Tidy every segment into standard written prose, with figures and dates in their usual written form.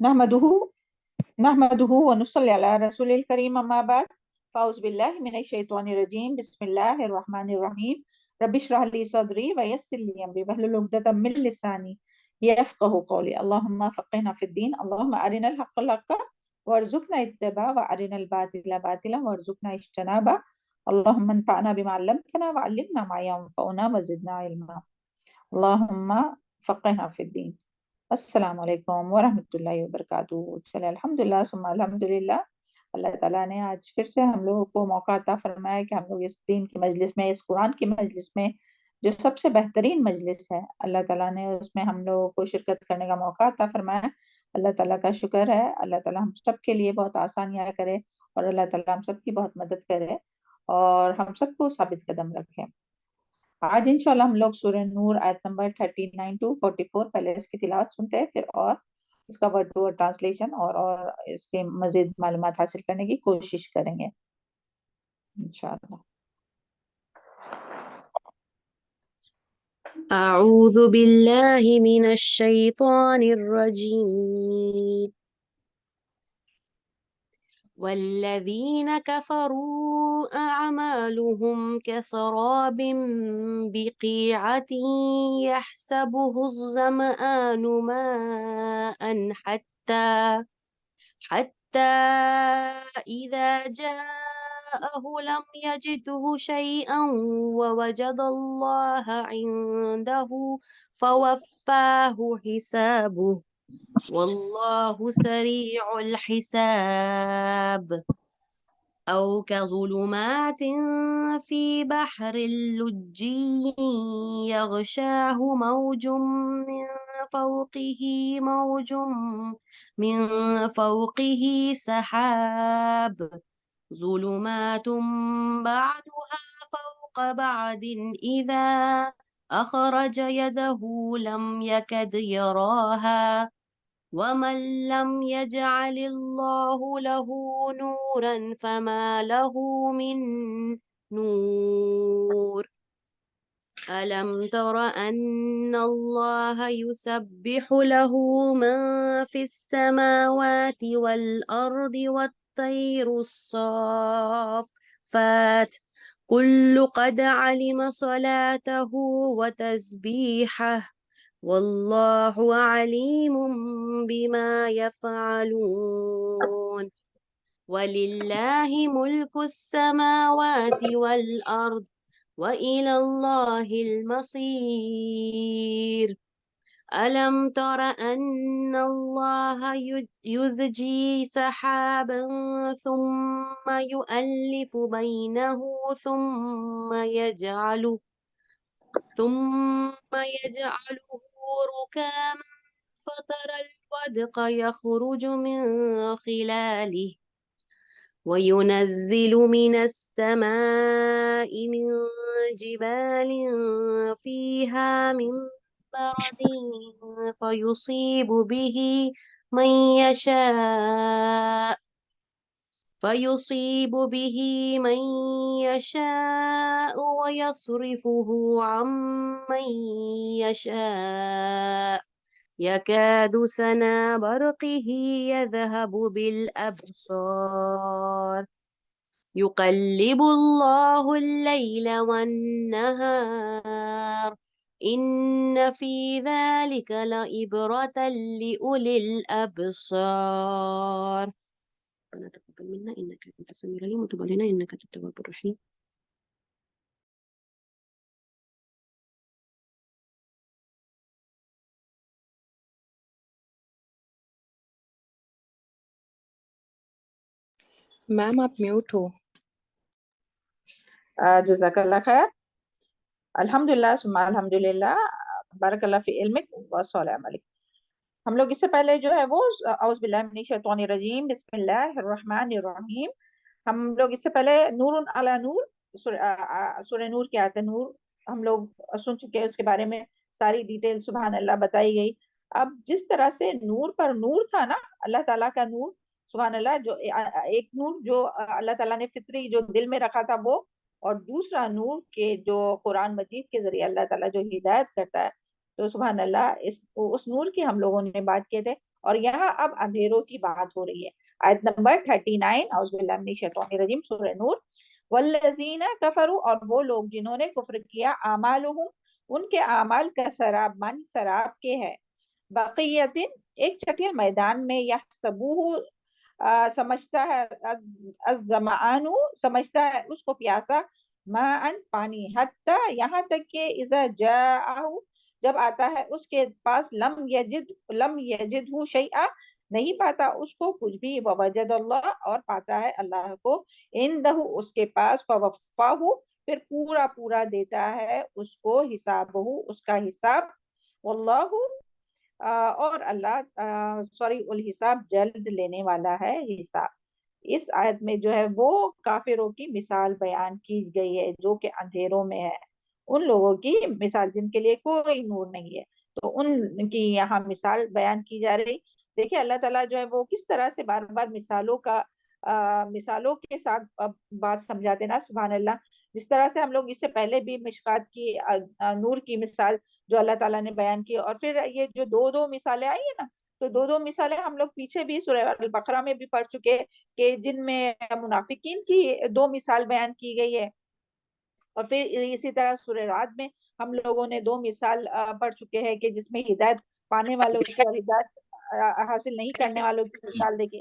نحمدہ نحمدہ ونصلی علی رسول الکریم اما بعد فاعوذ باللہ من الشیطان الرجیم بسم اللہ الرحمن الرحیم رب اشرح لی صدری ویسر لی امری واحلل عقدۃ من لسانی یفقهوا قولی اللہم فقہنا فی الدین اللہم ارنا الحق حقا وارزقنا اتباعہ وارنا الباطل باطلا وارزقنا اجتنابہ اللہم انفعنا بما علمتنا وعلمنا ما ينفعنا وزدنا علما اللہم فقہنا فی الدین۔ السلام علیکم ورحمۃ اللہ وبرکاتہ۔ چلے الحمدللہ ثم الحمدللہ، اللہ تعالیٰ نے آج پھر سے ہم لوگوں کو موقع عطا فرمایا کہ ہم لوگ اس دین کی مجلس میں، اس قرآن کی مجلس میں، جو سب سے بہترین مجلس ہے، اللہ تعالیٰ نے اس میں ہم لوگوں کو شرکت کرنے کا موقع عطا فرمایا۔ اللہ تعالیٰ کا شکر ہے، اللہ تعالیٰ ہم سب کے لیے بہت آسانیاں کرے اور اللہ تعالیٰ ہم سب کی بہت مدد کرے اور ہم سب کو ثابت قدم رکھے۔ آج انشاءاللہ ہم لوگ سورہ نور آیت نمبر 39 to 44 پہلے اس کی تلاوت سنتے ہیں، پھر اور اس کا ورڈ ٹو ورڈ ٹرانسلیشن اور اس کے مزید معلومات حاصل کرنے کی کوشش کریں گے انشاءاللہ۔ أعوذ بالله من الشيطان الرجيم والذين كفروا أعمالهم كسراب بقيعة يحسبه الظمآن ماء حتى إذا جاءه لم يجده شيئا ووجد الله عنده فوفاه حسابه والله سريع الحساب أو كظلمات في بحر اللجي يغشاه موج من فوقه سحاب ظلمات بعضها فوق بعض إذا أخرج يده لم يكد يراها ومن لم يجعل الله له نورا فما له من نور ألم تر أن الله يسبح له من في السماوات والأرض والطير الصافات كل قد علم صلاته وتسبيحه والله عليم بما يفعلون ولله ملك السماوات والأرض وإلى الله المصير ألم تر أن الله يزجي سحابا ثم يؤلف بينه ثم يجعله ركاما فترى الودق يخرج من خلاله وينزل من السماء من جبال فيها من برد فيصيب به من يشاء ويصرفه عن من يشاء يكاد سنا برقه يذهب بالأبصار يقلب الله الليل والنهار إن في ذلك لعبرة لأولي الأبصار ربنا تقبل منا إنك أنت السميع العليم وتب علينا إنك أنت التواب الرحيم۔ میم آپ میوٹ ہو۔ جزاک اللہ خیر، الحمدللہ ثم الحمدللہ، بارک اللہ فی علمک وصالح عملک۔ ہم لوگ اس سے پہلے جو ہے وہ اعوذ باللہ من الشیطان الرجیم بسم اللہ الرحمن الرحیم، ہم لوگ اس سے پہلے نور علی نور سورہ نور کی آیت نور ہم لوگ سن چکے ہیں، اس کے بارے میں ساری ڈیٹیل سبحان اللہ بتائی گئی۔ اب جس طرح سے نور پر نور تھا نا، اللہ تعالیٰ کا نور سبحان اللہ، جو ایک نور جو اللہ تعالیٰ نے فطری جو دل میں رکھا تھا وہ، اور دوسرا نور کے جو قرآن مجید کے ذریعے اللہ تعالیٰ جو ہدایت کرتا ہے، تو سبحان اللہ اس نور کی ہم لوگوں نے بات کیے تھے۔ اور یہاں اب اندھیروں کی بات ہو رہی ہے. آیت نمبر 39 اعوذ باللہ من الشیطان الرجیم سورہ نور. والذین کفروا اور وہ لوگ جنہوں نے کفر کیا اعمالہم ان کے اعمال کا سراب من سراب کے ہے بقیتن ایک چٹیل میدان میں یحسبوہ سمجھتا ہے الظمآن سمجھتا ہے اس کو پیاسا ماء پانی حتی یہاں تک کہ اذا جاءہ جب آتا ہے اس کے پاس لم یجدہ شیئا نہیں پاتا اس کو کچھ بھی ووجد اللہ اور پاتا ہے اللہ کو عندہ اس کے پاس فوفاہ پھر پورا پورا دیتا ہے اس کو حسابہ اس کا حساب واللہ اور اللہ الحساب جلد لینے والا ہے حساب. اس آیت میں جو ہے وہ کافروں کی مثال بیان کی گئی ہے جو کہ اندھیروں میں ہے. ان لوگوں کی مثال جن کے لیے کوئی نور نہیں ہے تو ان کی یہاں مثال بیان کی جا رہی. دیکھیں اللہ تعالیٰ جو ہے وہ کس طرح سے بار بار مثالوں کے ساتھ بات سمجھاتے نا سبحان اللہ. جس طرح سے ہم لوگ اس سے پہلے بھی مشکات کی نور کی مثال جو اللہ تعالیٰ نے بیان کی اور پھر یہ جو دو مثالیں آئی ہیں نا تو دو مثالیں ہم لوگ پیچھے بھی سورہ البقرہ میں بھی پڑھ چکے کہ جن میں منافقین کی دو مثال بیان کی گئی ہے اور پھر اسی طرح سورہ رعد میں ہم لوگوں نے دو مثال پڑھ چکے ہیں کہ جس میں ہدایت پانے والوں کی اور ہدایت حاصل نہیں کرنے والوں کی مثال دیکھے.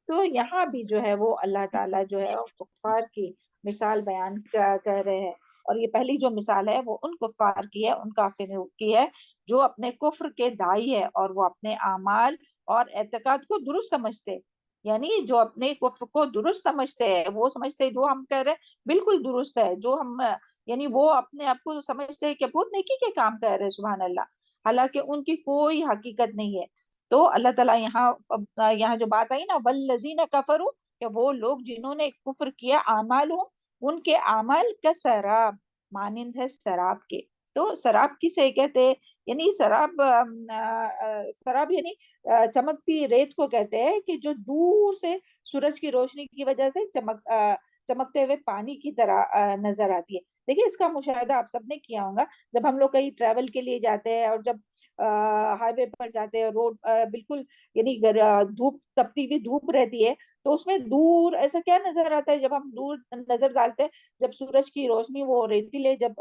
تو یہاں بھی جو ہے وہ اللہ تعالیٰ جو ہے کفار کی مثال بیان کر رہے ہیں اور یہ پہلی جو مثال ہے وہ ان کفار کی ہے ان کافروں کی ہے جو اپنے کفر کے داعی ہے اور وہ اپنے اعمال اور اعتقاد کو درست سمجھتے یعنی جو اپنے کفر کو درست سمجھتے ہیں وہ سمجھتے ہیں جو ہم کہہ رہے ہیں بالکل درست ہے جو ہم یعنی وہ اپنے آپ کو سمجھتے ہیں کہ بہت نیکی کے کام کر رہے ہیں سبحان اللہ حالانکہ ان کی کوئی حقیقت نہیں ہے. تو اللہ تعالیٰ یہاں جو بات آئی نا والذین کفروا کہ وہ لوگ جنہوں نے کفر کیا اعمالہم ان کے اعمال کا سراب مانند ہے سراب کے. تو سراب کسے کہتے ہیں یعنی سراب یعنی چمکتی ریت کو کہتے ہیں کہ جو دور سے سورج کی روشنی کی وجہ سے چمکتے ہوئے پانی کی طرح نظر آتی ہے. دیکھیے اس کا مشاہدہ آپ سب نے کیا ہوگا جب ہم لوگ کہیں ٹریول کے لیے جاتے ہیں اور جب ہائی وے پر جاتے ہیں روڈ بالکل یعنی دھوپ تپتی ہوئی دھوپ رہتی ہے تو اس میں دور ایسا کیا نظر آتا ہے جب ہم دور نظر ڈالتے ہیں جب سورج کی روشنی وہ ریتیلے جب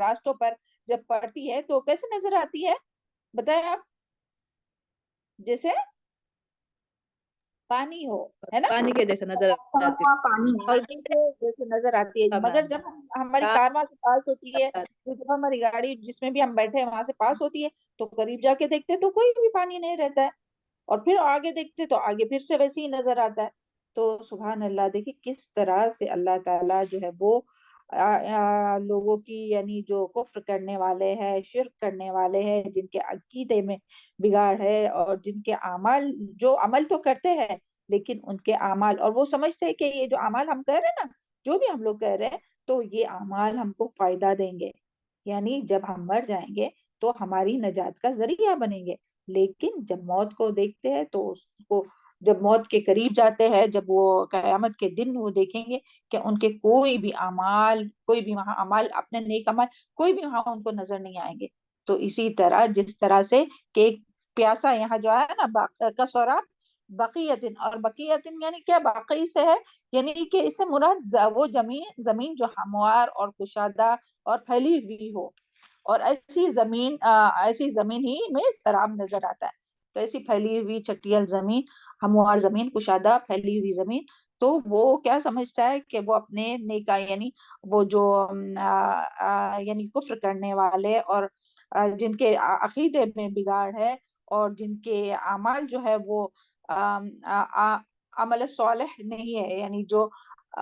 راستوں پر جب پڑتی ہے تو کیسے نظر آتی ہے بتائیں آپ جیسے پانی ہو ہے نا پانی کے جیسے نظر آتی پانی اور جیسے نظر آتی ہے مگر جب ہماری کار وہاں سے پاس ہوتی ہے تو جب ہماری گاڑی جس میں بھی ہم بیٹھے ہیں وہاں سے پاس ہوتی ہے تو قریب جا کے دیکھتے تو کوئی بھی پانی نہیں رہتا ہے اور پھر آگے دیکھتے تو آگے پھر سے ویسے ہی نظر آتا ہے. تو سبحان اللہ دیکھیں کس طرح سے اللہ تعالیٰ جو ہے وہ لوگوں کی یعنی جو کفر کرنے والے ہیں شرک کرنے والے ہیں جن کے عقیدے میں بگاڑ ہے اور جن کے اعمال جو عمل تو کرتے ہیں لیکن ان کے اعمال اور وہ سمجھتے ہیں کہ یہ جو اعمال ہم کر رہے ہیں نا جو بھی ہم لوگ کر رہے ہیں تو یہ اعمال ہم کو فائدہ دیں گے یعنی جب ہم مر جائیں گے تو ہماری نجات کا ذریعہ بنیں گے. لیکن جب موت کو دیکھتے ہیں تو اس کو جب موت کے قریب جاتے ہیں جب وہ قیامت کے دن وہ دیکھیں گے کہ ان کے کوئی بھی وہاں اعمال اپنے نیک عمل کوئی بھی وہاں ان کو نظر نہیں آئیں گے. تو اسی طرح جس طرح سے کہ ایک پیاسا یہاں جو ہے نا کسورا بقیتن اور بقیتن یعنی کیا باقی سے ہے یعنی کہ اس سے مراد وہ زمین جو ہموار اور کشادہ اور پھیلی ہوئی ہو اور ایسی زمین ہی میں سراب نظر آتا ہے. تو ایسی پھیلی ہوئی چٹیل زمین ہموار زمین کشادہ پھیلی ہوئی زمین تو وہ کیا سمجھتا ہے کہ وہ اپنے نیکا یعنی وہ جو یعنی کفر کرنے والے اور جن کے عقیدے میں بگاڑ ہے اور جن کے اعمال جو ہے وہ عمل صالح نہیں ہے یعنی جو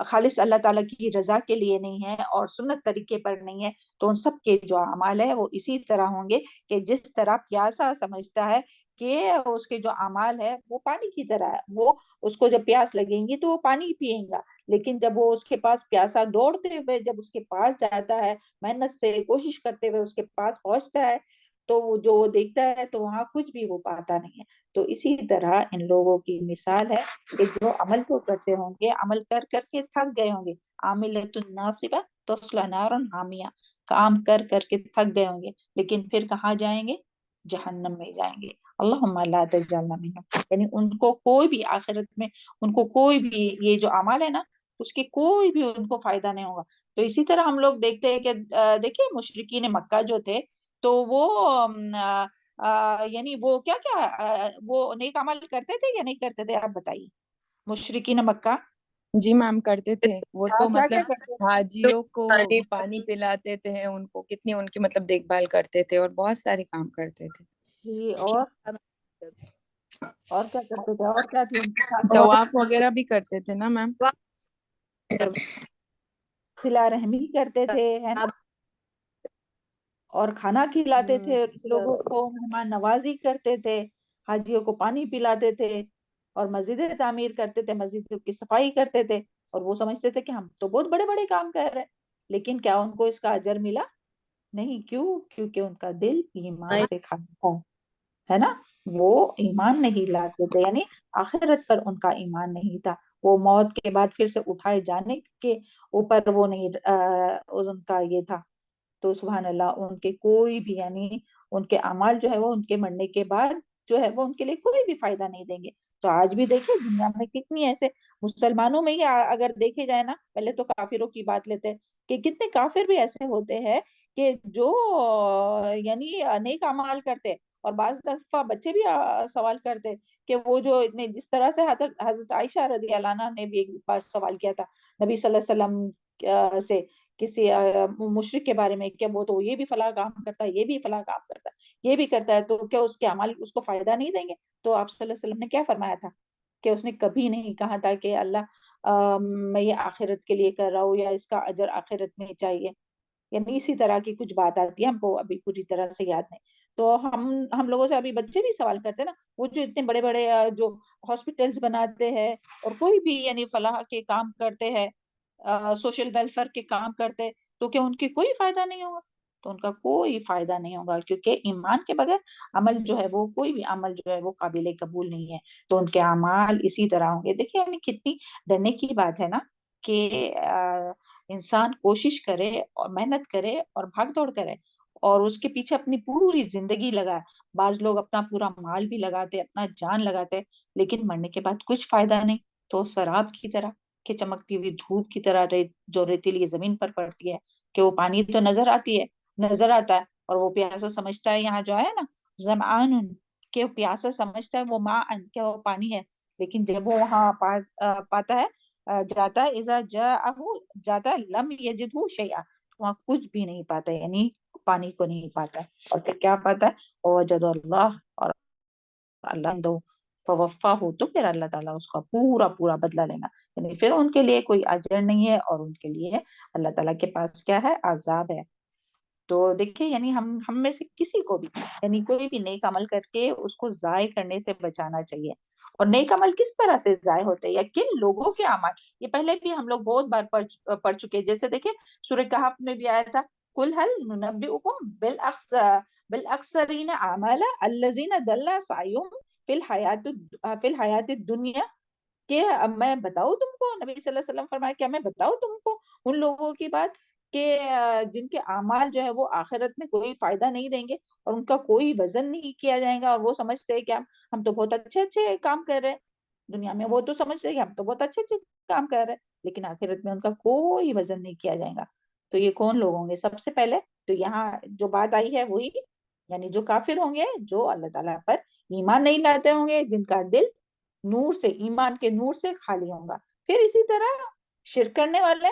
خالص اللہ تعالیٰ کی رضا کے لیے نہیں ہے اور سنت طریقے پر نہیں ہے تو ان سب کے جو اعمال ہے وہ اسی طرح ہوں گے کہ جس طرح پیاسا سمجھتا ہے کہ اس کے جو اعمال ہے وہ پانی کی طرح ہے وہ اس کو جب پیاس لگیں گی تو وہ پانی پیئیں گا لیکن جب وہ اس کے پاس پیاسا دوڑتے ہوئے جب اس کے پاس جاتا ہے محنت سے کوشش کرتے ہوئے اس کے پاس پہنچتا ہے تو جو وہ دیکھتا ہے تو وہاں کچھ بھی وہ پاتا نہیں ہے. تو اسی طرح ان لوگوں کی مثال ہے کہ جو عمل تو کرتے ہوں گے عمل کر کر کے تھک گئے ہوں گے عاملۃ ناصبہ تصلی نارا حامیہ کام کر کر کے تھک گئے ہوں گے لیکن پھر کہاں جائیں گے جہنم میں جائیں گے. اللہم لا تجعلنا منہم. یعنی ان کو کوئی بھی آخرت میں ان کو کوئی بھی یہ جو اعمال ہے نا اس کے کوئی بھی ان کو فائدہ نہیں ہوگا. تو اسی طرح ہم لوگ دیکھتے ہیں کہ دیکھیں مشرکین مکہ جو تھے تو وہ یعنی وہ کیا کیا وہ نیک عمل کرتے تھے یا نہیں کرتے تھے؟ آپ بتائیے. مشرکین مکہ جی میم کرتے تھے. وہ تو کیا کیا مطلب کرتے حاجیوں کو پانی پلاتے تھے، ان کو کتنی ان کی مطلب دیکھ بھال کرتے تھے اور بہت سارے کام کرتے تھے. جی اور کیا کرتے تھے؟ اور کیا تھی ان کی خاص بات؟ طواف وغیرہ بھی کرتے تھے نا میم. صلہ رحمی کرتے تھے ہے نا، اور کھانا کھلاتے تھے لوگوں کو، مہمان نوازی کرتے تھے، حاجیوں کو پانی پلاتے تھے اور مسجدیں تعمیر کرتے تھے، مسجد کی صفائی کرتے تھے. اور وہ سمجھتے تھے کہ ہم تو بہت بڑے بڑے کام کر رہے ہیں، لیکن کیا ان کو اس کا اجر ملا؟ نہیں. کیوں؟ کیونکہ ان کا دل ایمان سے خالی تھا، ہے نا. وہ ایمان نہیں لاتے تھے، یعنی آخرت پر ان کا ایمان نہیں تھا. وہ موت کے بعد پھر سے اٹھائے جانے کے اوپر وہ نہیں ان کا یہ تھا. تو سبحان اللہ ان کے کوئی بھی یعنی ان کے اعمال جو ہے وہ ان کے مرنے کے بعد جو ہے وہ ان کے لیے کوئی بھی فائدہ نہیں دیں گے. تو آج بھی دیکھیں دنیا میں کتنی ایسے مسلمانوں میں ہی اگر دیکھے جائے نا، پہلے تو کافروں کی بات لیتے ہیں کہ کتنے کافر بھی ایسے ہوتے ہیں کہ جو یعنی نیک اعمال کرتے، اور بعض دفعہ بچے بھی سوال کرتے کہ وہ جو اتنے جس طرح سے حضرت عائشہ رضی اللہ عنہا نے بھی ایک بار سوال کیا تھا نبی صلی اللہ علیہ وسلم سے کسی مشرک کے بارے میں کہ وہ تو یہ بھی فلاں کام کرتا ہے، یہ بھی فلاں کام کرتا ہے، یہ بھی کرتا ہے، تو کیا اس کے اعمال اس کو فائدہ نہیں دیں گے؟ تو آپ صلی اللہ علیہ وسلم نے کیا فرمایا تھا کہ اس نے کبھی نہیں کہا تھا کہ اللہ میں یہ آخرت کے لیے کر رہا ہوں یا اس کا اجر آخرت میں چاہیے. یعنی اسی طرح کی کچھ بات آتی ہے، ہم کو ابھی پوری طرح سے یاد نہیں. تو ہم لوگوں سے ابھی بچے بھی سوال کرتے ہیں نا، وہ جو اتنے بڑے بڑے جو ہاسپٹلس بناتے ہیں اور کوئی بھی یعنی فلاح کے کام کرتے ہیں، سوشل ویلفیئر کے کام کرتے، تو کیا ان کی کوئی فائدہ نہیں ہوگا؟ تو ان کا کوئی فائدہ نہیں ہوگا، کیونکہ ایمان کے بغیر عمل جو ہے وہ کوئی بھی عمل جو ہے وہ قابل قبول نہیں ہے. تو ان کے اعمال اسی طرح ہوں گے. دیکھیں یعنی کتنی ڈرنے کی بات ہے نا کہ انسان کوشش کرے اور محنت کرے اور بھاگ دوڑ کرے اور اس کے پیچھے اپنی پوری زندگی لگائے. بعض لوگ اپنا پورا مال بھی لگاتے، اپنا جان لگاتے، لیکن مرنے کے بعد کچھ فائدہ نہیں. تو شراب کی طرح کہ چمکتی ہوئی دھوپ کی طرح جو ریتیلی زمین پر پڑتی ہے، کہ وہ پانی تو نظر آتی ہے، نظر آتا ہے، اور وہ پیاسا سمجھتا ہے. یہاں جو ہے نا زمآن، کہ وہ پیاسا سمجھتا ہے، وہ ماء کہ وہ پانی ہے، لیکن جب وہ وہاں پاتا ہے جاتا ہے، اذا جاتا ہے لم یجدہ شیئا، وہاں کچھ بھی نہیں پاتا، یعنی پانی کو نہیں پاتا. اور پھر کیا پاتا ہے؟ وجد اللہ، اور اللہ دو فوفا ہو، تو پھر اللہ تعالیٰ اس کا پورا پورا بدلہ لینا. یعنی پھر ان کے لیے کوئی اجر نہیں ہے، اور ان کے لیے اللہ تعالیٰ کے پاس کیا ہے؟ عذاب ہے. تو دیکھیں یعنی ہم میں سے کسی کو بھی یعنی کوئی بھی نیک عمل کر کے اس کو ضائع کرنے سے بچانا چاہیے. اور نیک عمل کس طرح سے ضائع ہوتے ہیں یا کن لوگوں کے عمل، یہ پہلے بھی ہم لوگ بہت بار پڑھ چکے. جیسے دیکھیں سورہ کہف میں بھی آیا تھا، قل هل ننبئکم بالاکثرین اعمالا الذین ضل سعیهم فی الحیات الدنیا، کہ میں بتاؤں تم کو، نبی صلی اللہ علیہ وسلم فرمایا کیا میں بتاؤں تم کو ان لوگوں کی بات کہ جن کے اعمال جو ہے وہ آخرت میں کوئی فائدہ نہیں دیں گے اور ان کا کوئی وزن نہیں کیا جائے گا، اور وہ سمجھتے ہیں کہ ہم تو بہت اچھے اچھے کام کر رہے ہیں دنیا میں. وہ تو سمجھتے ہیں کہ ہم تو بہت اچھے اچھے کام کر رہے ہیں، لیکن آخرت میں ان کا کوئی وزن نہیں کیا جائے گا. تو یہ کون لوگ ہوں گے؟ سب سے پہلے تو یہاں جو بات آئی ہے وہی یعنی جو کافر ہوں گے، جو اللہ تعالیٰ پر ایمان نہیں لاتے ہوں گے، جن کا دل نور سے، ایمان کے نور سے خالی ہوں گا. پھر اسی طرح شرک کرنے والے،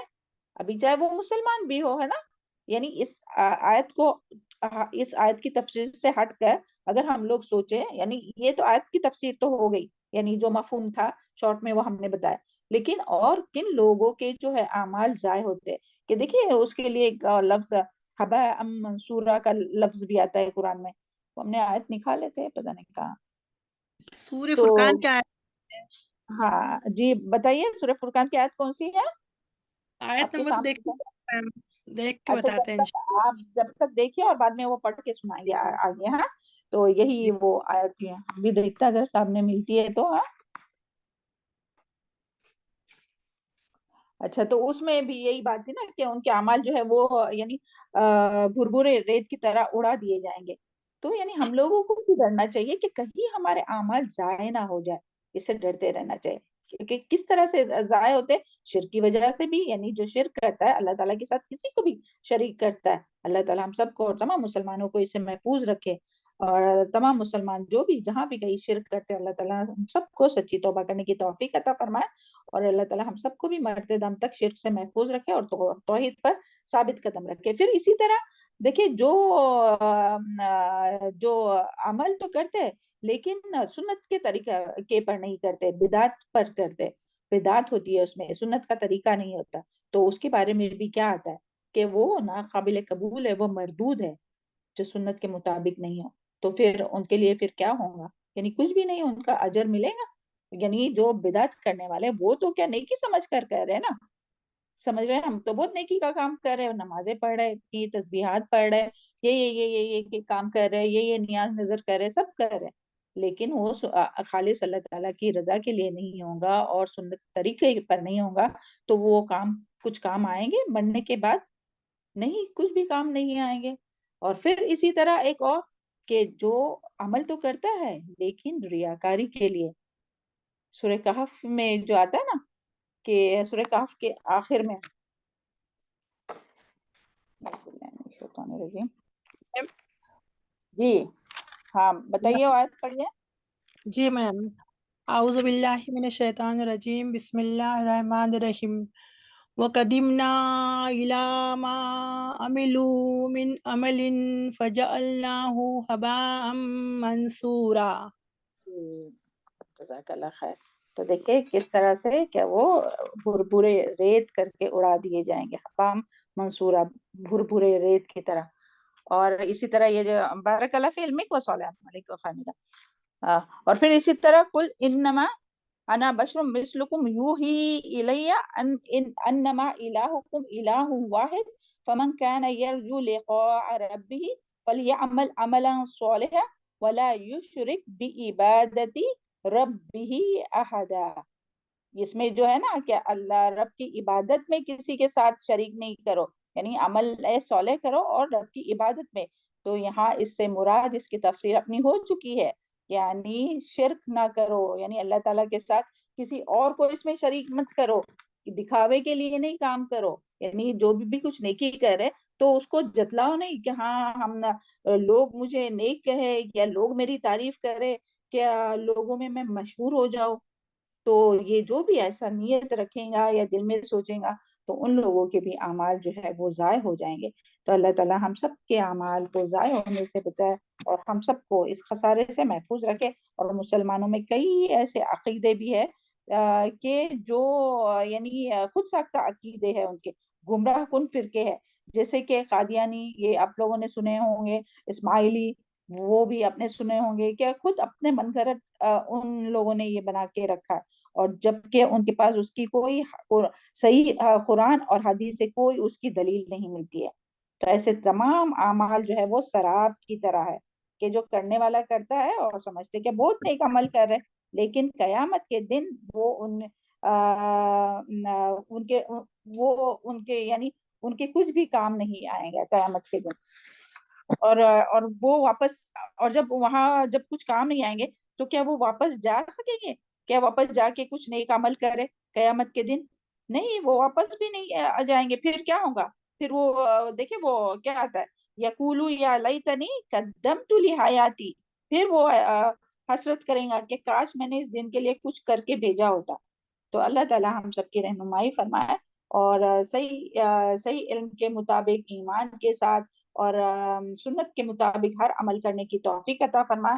ابھی چاہے وہ مسلمان بھی ہو، ہے نا. یعنی اس آیت کی تفسیر سے ہٹ کر اگر ہم لوگ سوچیں، یعنی یہ تو آیت کی تفسیر تو ہو گئی، یعنی جو مفہوم تھا شارٹ میں وہ ہم نے بتایا، لیکن اور کن لوگوں کے جو ہے اعمال ضائع ہوتے کہ دیکھیے اس کے لیے ایک لفظ حباء منصورہ کا لفظ بھی آتا ہے قرآن میں. وہ ہم نے آیت نکالے تھے، پتہ نہیں کہاں. سورہ تو فرقان کیا ہے؟ ہاں جی بتائیے، سورہ فرقان کی آیت کون سی ہے آیت آپ کے نمبر تو سامنے؟ دیکھ کے اچھا بتاتے ہیں آپ جب تک دیکھیے اور بعد میں وہ پڑھ کے سنائیں گے آگے. ہاں تو یہی وہ آیت ہے، ہم بھی دیکھتا اگر سامنے ملتی ہے تو. ہاں اچھا تو اس میں بھی یہی بات تھی نا کہ ان کے اعمال جو ہے وہ یعنی بھربھرے ریت کی طرح اڑا دیے جائیں گے. تو یعنی ہم لوگوں کو بھی ڈرنا چاہیے کہ کہیں ہمارے اعمال ضائع نہ ہو جائے، اس سے ڈرتے رہنا چاہیے کہ کس طرح سے ضائع ہوتے، شرک کی وجہ سے بھی، یعنی جو شرک کرتا ہے اللہ تعالیٰ کے ساتھ کسی کو بھی شریک کرتا ہے، اللہ تعالیٰ ہم سب کو اور تمام مسلمانوں کو اس سے محفوظ رکھے، اور تمام مسلمان جو بھی جہاں بھی کہیں شرک کرتے ہیں اللہ تعالیٰ ہم سب کو سچی توبہ کرنے کی توفیق عطا فرمائے، اور اللہ تعالیٰ ہم سب کو بھی مرتے دم تک شرک سے محفوظ رکھے اور توحید پر ثابت قدم رکھے۔ پھر اسی طرح دیکھیں جو عمل تو کرتے ہیں لیکن سنت کے طریقہ کے پر نہیں کرتے، بدعت پر کرتے، بدعت ہوتی ہے اس میں، سنت کا طریقہ نہیں ہوتا، تو اس کے بارے میں بھی کیا آتا ہے کہ وہ نا قابل قبول ہے، وہ مردود ہے جو سنت کے مطابق نہیں ہو، تو پھر ان کے لیے پھر کیا ہوگا، یعنی کچھ بھی نہیں، ان کا اجر ملے گا، یعنی جو بدعت کرنے والے وہ تو کیا نیکی سمجھ کر کہہ رہے ہیں نا، سمجھ رہے ہیں ہم تو بہت نیکی کا کام کر رہے ہیں، نمازیں پڑھ رہے ہیں، تسبیحات پڑھ رہے ہیں، یہ کام کر رہے ہیں، یہ نیاز نظر کر رہے ہیں، سب کر رہے ہیں، لیکن وہ خالص اللہ تعالیٰ کی رضا کے لیے نہیں ہوگا اور سنت طریقے پر نہیں ہوگا، تو وہ کام کچھ کام آئیں گے مرنے کے بعد؟ نہیں، کچھ بھی کام نہیں آئیں گے۔ اور پھر اسی طرح ایک اور کہ جو عمل تو کرتا ہے لیکن ریاکاری کے لیے، سورہ کہف میں جو آتا ہے نا کہ سورہ کہف کے آخر میں جی ہاں بتائیے، آیت پڑھیے۔ جی میم، اعوذ باللہ من الشیطان الرجیم، بسم اللہ الرحمن الرحیم، وقدمنا الی ما عملوا من عمل فجعلناہ ہباء منثورا۔ جزاک اللہ خیر۔ تو دیکھیں کس طرح سے کہ وہ بھربھرے ریت کر کے اڑا دیے جائیں گے، حبام منصورہ، بھربھرے ریت کی طرح۔ اور اسی طرح یہ جو بارک اللہ فی علمک و صالح علیک و خامدہ، اور پھر اسی طرح قل انما انا بشر مثلکم یوحی الی انما الہکم الہ واحد فمن کان یرجو لقاء ربہ فلیعمل عملا صالحا ولا یشرک بعبادت ربہ احدا۔ اس میں جو ہے نا کہ اللہ رب کی عبادت میں کسی کے ساتھ شریک نہیں کرو، یعنی عمل صالح کرو اور رب کی عبادت میں، تو یہاں اس سے مراد اس کی تفسیر اپنی ہو چکی ہے، یعنی شرک نہ کرو، یعنی اللہ تعالیٰ کے ساتھ کسی اور کو اس میں شریک مت کرو، دکھاوے کے لیے نہیں کام کرو، یعنی جو بھی کچھ نیکی کرے تو اس کو جتلاؤ نہیں کہ ہاں ہم لوگ مجھے نیک کہے یا لوگ میری تعریف کرے، کیا لوگوں میں مشہور ہو جاؤ، تو یہ جو بھی ایسا نیت رکھیں گا یا دل میں سوچیں گا تو ان لوگوں کے بھی اعمال جو ہے وہ ضائع ہو جائیں گے۔ تو اللہ تعالیٰ ہم سب کے اعمال کو ضائع ہونے سے بچائے اور ہم سب کو اس خسارے سے محفوظ رکھے۔ اور مسلمانوں میں کئی ایسے عقیدے بھی ہے کہ جو یعنی خود ساختہ عقیدے ہیں، ان کے گمراہ کن فرقے ہیں، جیسے کہ قادیانی، یہ آپ لوگوں نے سنے ہوں گے، اسماعیلی، وہ بھی اپنے سنے ہوں گے کہ خود اپنے من گھڑت ان لوگوں نے یہ بنا کے رکھا، اور جبکہ ان کے پاس اس کی کوئی صحیح قرآن اور حدیث سے کوئی اس کی دلیل نہیں ملتی ہے۔ تو ایسے تمام اعمال جو ہے وہ سراب کی طرح ہے کہ جو کرنے والا کرتا ہے اور سمجھتے کہ بہت نیک عمل کر رہے، لیکن قیامت کے دن وہ ان کے یعنی ان کے کچھ بھی کام نہیں آئیں گے قیامت کے دن، اور وہ واپس، اور جب کچھ کام نہیں آئیں گے تو کیا وہ واپس جا سکیں گے؟ کیا واپس جا کے کچھ نیک عمل کرے قیامت کے دن؟ نہیں، وہ واپس بھی نہیں جائیں گے۔ پھر کیا ہوگا؟ پھر وہ دیکھیں وہ کیا آتا ہے، یقولو یا لیتنی قدمت لحیاتی، پھر وہ حسرت کریں گا کہ کاش میں نے اس دن کے لیے کچھ کر کے بھیجا ہوتا۔ تو اللہ تعالیٰ ہم سب کی رہنمائی فرمائے اور صحیح علم کے مطابق، ایمان کے ساتھ اور سنت کے مطابق ہر عمل کرنے کی توفیق عطا فرمائے